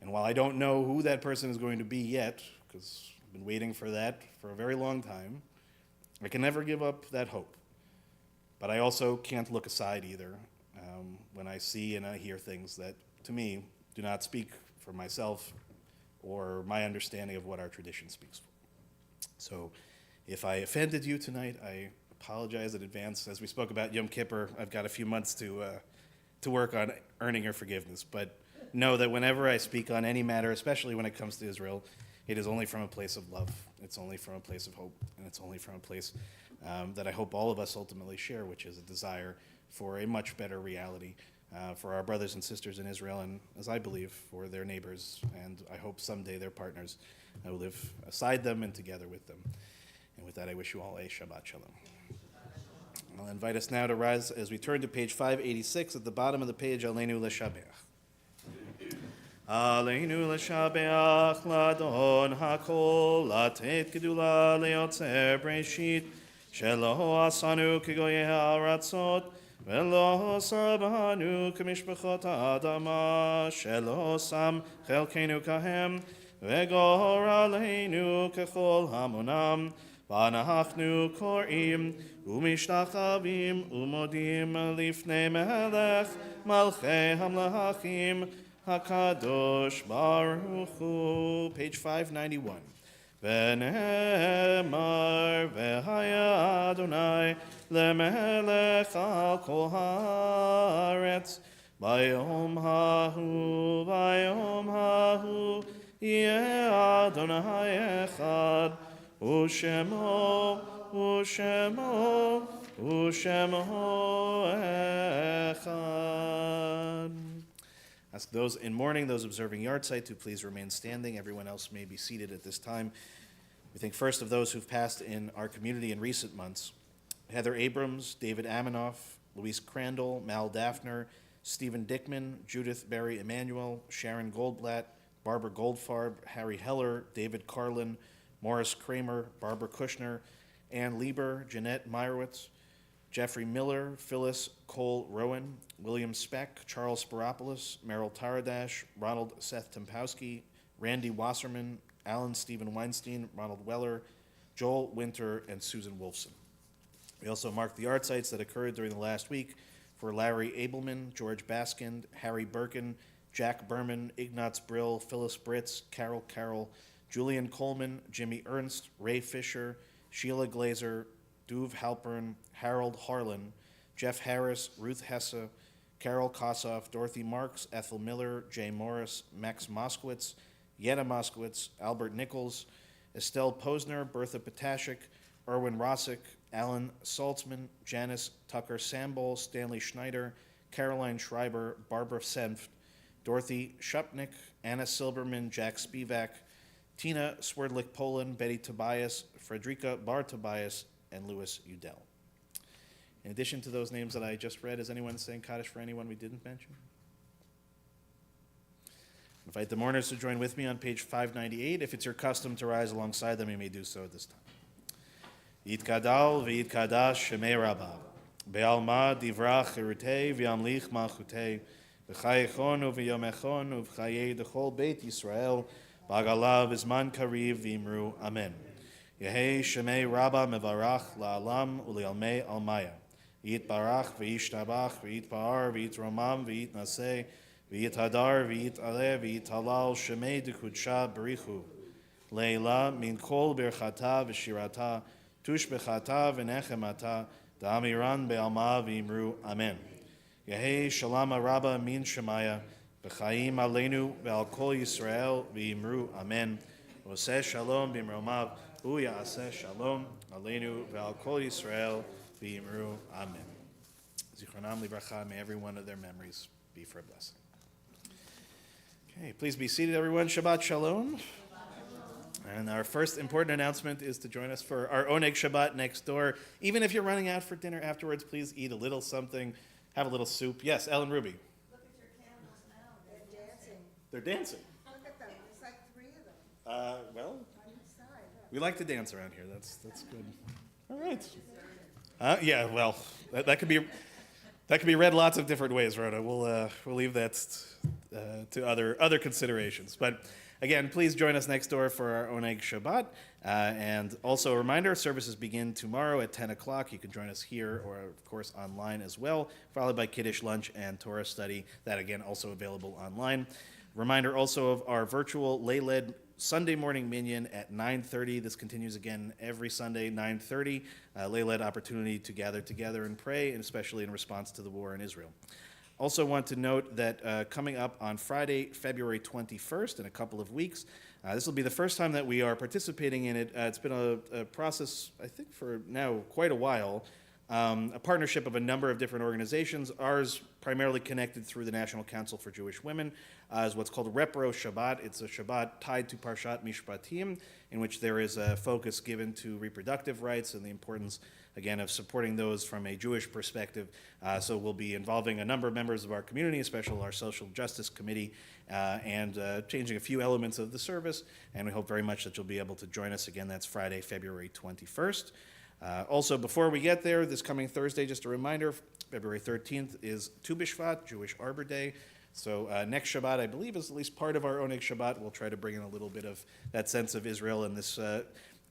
Speaker 3: And while I don't know who that person is going to be yet, because I've been waiting for that for a very long time, I can never give up that hope. But I also can't look aside either when I see and I hear things that, to me, do not speak for myself or my understanding of what our tradition speaks for. So if I offended you tonight, I apologize in advance. As we spoke about Yom Kippur, I've got a few months to work on earning your forgiveness. But know that whenever I speak on any matter, especially when it comes to Israel, it is only from a place of love. It's only from a place of hope. And it's only from a place that I hope all of us ultimately share, which is a desire for a much better reality for our brothers and sisters in Israel, and as I believe, for their neighbors, and I hope someday their partners. I will live aside them and together with them. And with that, I wish you all a Shabbat Shalom. I'll invite us now to rise as we turn to page 586 at the bottom of the page, Aleinu L'Shabeach. Aleinu L'Shabeach Ladon HaKol Latet Gedula Leotzer Breshit Shelo Asanu Kegoye HaRatzot Velo Sabanu Kemishpachot Adama Shelo Sam Chelkenu Kahem Vegor Aleinu Kechol Hamonam ואנחנו קוראים ומשתחווים ומודים לפני מלך מלכי המלכים הקדוש ברוך הוא. Page 591. ונאמר והיה אדוני למלך על כל הארץ ביום ההוא יהיה אדוני אחד ושמו אחד. Ask those in mourning, those observing yahrzeit, to please remain standing. Everyone else may be seated at this time. We think first of those who've passed in our community in recent months. Heather Abrams, David Amanoff, Louise Crandall, Mal Daphner, Stephen Dickman, Judith Berry Emanuel, Sharon Goldblatt, Barbara Goldfarb, Harry Heller, David Carlin, Morris Kramer, Barbara Kushner, Ann Lieber, Jeanette Meyerowitz, Jeffrey Miller, Phyllis Cole Rowan, William Speck, Charles Spiropoulos, Merrill Taradash, Ronald Seth Tempowski, Randy Wasserman, Alan Stephen Weinstein, Ronald Weller, Joel Winter, and Susan Wolfson. We also marked the yahrzeit that occurred during the last week for Larry Abelman, George Baskind, Harry Birkin, Jack Berman, Ignatz Brill, Phyllis Britz, Carol Carroll, Julian Coleman, Jimmy Ernst, Ray Fisher, Sheila Glazer, Duve Halpern, Harold Harlan, Jeff Harris, Ruth Hesse, Carol Kossoff, Dorothy Marks, Ethel Miller, Jay Morris, Max Moskowitz, Yetta Moskowitz, Albert Nichols, Estelle Posner, Bertha Potashik, Erwin Rossick, Alan Saltzman, Janice Tucker Sambol, Stanley Schneider, Caroline Schreiber, Barbara Senft, Dorothy Shupnick, Anna Silberman, Jack Spivak, Tina Swerdlick Poland, Betty Tobias, Frederica Bar Tobias, and Louis Udell. In addition to those names that I just read, is anyone saying Kaddish for anyone we didn't mention? I invite the mourners to join with me on page 598. If it's your custom to rise alongside them, you may do so at this time. Yitkadal v'yitkadash shemei rabba, be'alma divrach chirutei v'yamlich malchutei, v'chayechon u'v'yomechon u'v'chayei d'chol beit Yisrael, b'agalav izman kariv v'imru amen. Yehei shemei rabba mevarach la'alam u'li'almei almaya, yitbarach v'yishtabach v'yitpa'ar v'yitromam v'yitnaseh v'yithadar v'yit'aleh v'yithalal shemei d'kudsha b'richu, leila min kol birchata v'shirata, tush bechata v'nechemata, da'amiran be'alma v'imru amen. Yehei shalama rabba min shemaya, b'chaim aleinu ve'al kol Yisrael v'imru amen. Oseh shalom b'imromav, u'ya'aseh shalom aleinu ve'al kol Yisrael v'imru amen. Zichronam livracha, may every one of their memories be for a blessing. Okay, please be seated, everyone. Shabbat shalom. And our first important announcement is to join us for our Oneg Shabbat next door. Even if you're running out for dinner afterwards, please eat a little something, have a little soup. Yes, Ellen Ruby.
Speaker 4: Look at your candles now. They're dancing.
Speaker 3: They're dancing.
Speaker 4: Look at them. There's like 3 of them
Speaker 3: Well,
Speaker 4: on each side.
Speaker 3: we like to dance around here. That's good. All right. Yeah, well, that could be read lots of different ways, Rhoda. We'll leave that to other considerations. But again, please join us next door for our Oneg Shabbat. And also a reminder, services begin tomorrow at 10 o'clock. You can join us here or, of course, online as well, followed by Kiddush lunch and Torah study. That, again, also available online. Reminder also of our virtual lay-led Sunday morning minyan at 9:30. This continues again every Sunday, 9:30. Lay-led opportunity to gather together and pray, and especially in response to the war in Israel. Also want to note that coming up on Friday, February 21st, in a couple of weeks, this will be the first time that we are participating in it. It's been a process, I think, for now quite a while, a partnership of a number of different organizations, ours primarily connected through the National Council for Jewish Women, is what's called Repro Shabbat. It's a Shabbat tied to Parshat Mishpatim, in which there is a focus given to reproductive rights and the importance, again, of supporting those from a Jewish perspective. So we'll be involving a number of members of our community, especially our Social Justice Committee, and changing a few elements of the service. And we hope very much that you'll be able to join us again. That's Friday, February 21st. Also, before we get there, this coming Thursday, just a reminder, February 13th is Tu B'Shvat, Jewish Arbor Day. So next Shabbat, I believe, is at least part of our Oneg Shabbat. We'll try to bring in a little bit of that sense of Israel in this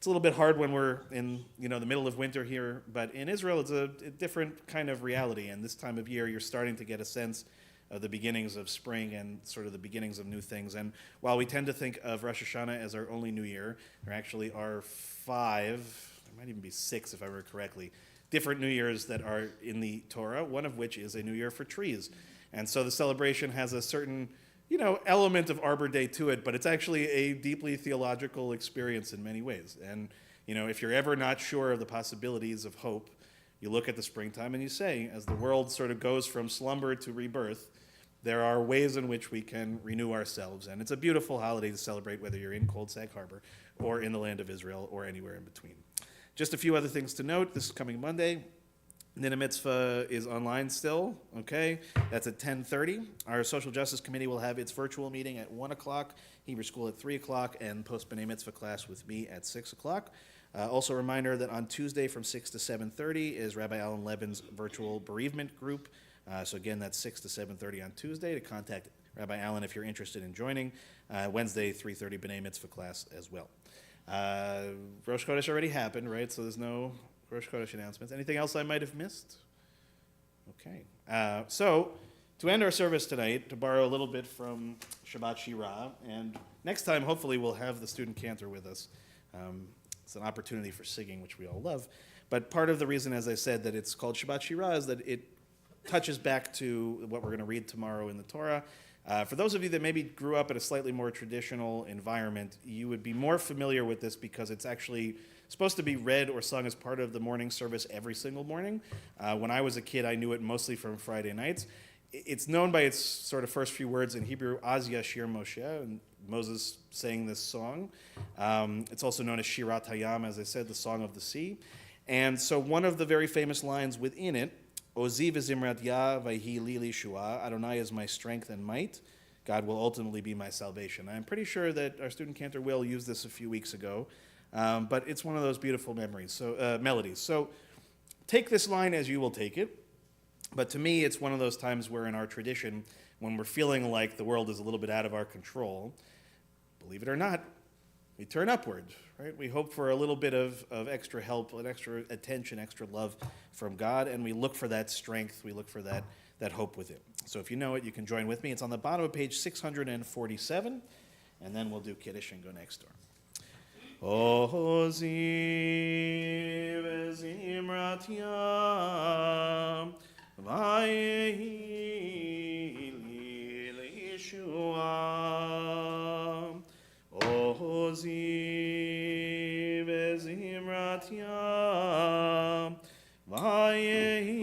Speaker 3: It's a little bit hard when we're in, the middle of winter here, but in Israel, it's a different kind of reality. And this time of year, you're starting to get a sense of the beginnings of spring and sort of the beginnings of new things. And while we tend to think of Rosh Hashanah as our only new year, there actually are 5, there might even be 6 if I remember correctly, different New Years that are in the Torah, one of which is a New Year for trees. And so the celebration has a certain, element of Arbor Day to it, but it's actually a deeply theological experience in many ways. And, if you're ever not sure of the possibilities of hope, you look at the springtime and you say, as the world sort of goes from slumber to rebirth, there are ways in which we can renew ourselves. And it's a beautiful holiday to celebrate, whether you're in Cold Sag Harbor or in the land of Israel or anywhere in between. Just a few other things to note. This is coming Monday. Nina Mitzvah is online still, okay? That's at 10:30. Our Social Justice Committee will have its virtual meeting at 1 o'clock, Hebrew School at 3 o'clock, and Post B'nai Mitzvah class with me at 6 o'clock. Also a reminder that on Tuesday from 6 to 7:30 is Rabbi Alan Levin's virtual bereavement group. So again, that's 6 to 7:30 on Tuesday. To contact Rabbi Allen if you're interested in joining. Wednesday, 3:30 B'nai Mitzvah class as well. Rosh Chodesh already happened, right? So there's no Rosh Chodesh announcements. Anything else I might have missed? Okay. So to end our service tonight, to borrow a little bit from Shabbat Shirah, and next time hopefully we'll have the student cantor with us. It's an opportunity for singing, which we all love. But part of the reason, as I said, that it's called Shabbat Shirah is that it touches back to what we're going to read tomorrow in the Torah. For those of you that maybe grew up in a slightly more traditional environment, you would be more familiar with this because it's actually supposed to be read or sung as part of the morning service every single morning. When I was a kid, I knew it mostly from Friday nights. It's known by its sort of first few words in Hebrew, Az Yashir Moshe, and Moses sang this song. It's also known as Shirat Hayam, as I said, the Song of the Sea. And so one of the very famous lines within it, Ozi v'zimrat ya vayhi li lishua, Adonai is my strength and might, God will ultimately be my salvation. I'm pretty sure that our student cantor Will used this a few weeks ago, but it's one of those beautiful melodies. So take this line as you will take it, but to me it's one of those times where in our tradition, when we're feeling like the world is a little bit out of our control, believe it or not, we turn upward, right? We hope for a little bit of extra help, an extra attention, extra love from God, and we look for that strength, we look for that hope with it. So if you know it, you can join with me. It's on the bottom of page 647, and then we'll do Kiddush and go next door. Ozi v'zimrat yam v'yehi li lishua. Ozi v'zimrat yam v'yehi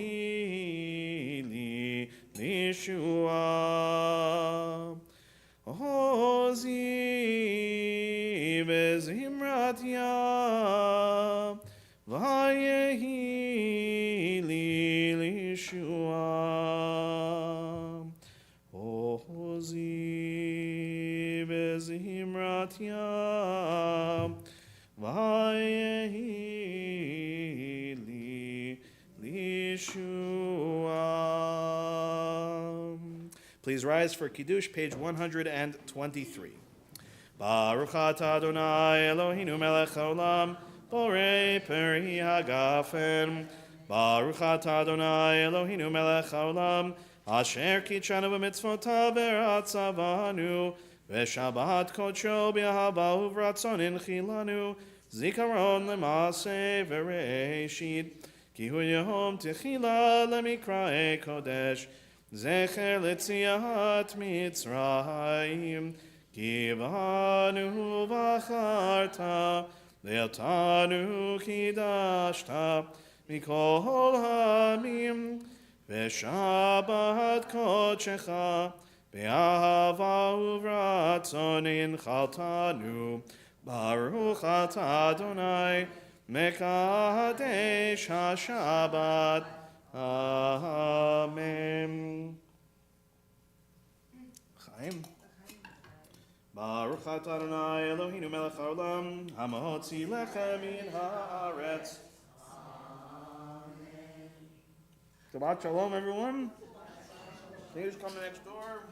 Speaker 3: li lishua. Ozi v'zimrat yam v'yehi li lishua. Ozi v'zimrat yam v'yehi li lishua. Please rise for Kiddush, page 123. Baruch atah Adonai Eloheinu melech haolam, borei peri hagafen. Baruch atah Adonai Eloheinu melech haolam, asher kitshanu b'mitzvotav v'ratzavanu, v'shabbat kodsho b'ahava uvratzon inchilanu, zikaron l'maseh v'reishit, ki hu yom techila lemikrae kodesh, zecher letziat Mitzrayim, ki banu v'acharta, ve'otanu kidashta, mikol hamim, ve'shabbat kodshecha, be'ahava uvratzon inchaltanu, baruch atah Adonai, mekadesh haShabbat. Amen. Chaim. Baruch atah Adonai Eloheinu melech haolam, hamahotzi lechem min haaretz. Shabbat shalom, everyone. Please come next door.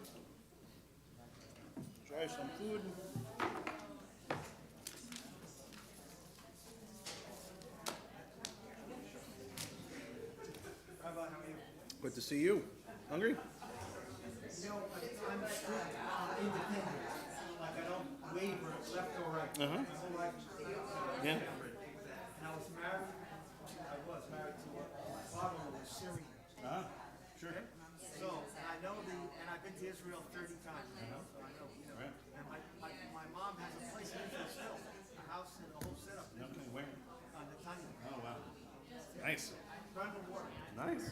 Speaker 3: Try some food. Good to see you. Hungry?
Speaker 6: You know, I'm independent. Like I don't waver left or right.
Speaker 3: Uh-huh.
Speaker 6: My whole life is
Speaker 3: Yeah.
Speaker 6: And I was married to a father who was Syrian.
Speaker 3: Sure.
Speaker 6: So, and I know and I've been to Israel 30 times now, so I know,
Speaker 3: Right.
Speaker 6: And my mom has a place in Israel still, a house and a whole setup
Speaker 3: Okay, where?
Speaker 6: on the Tanya.
Speaker 3: Oh, wow. Nice.
Speaker 6: Run the water.
Speaker 3: Nice.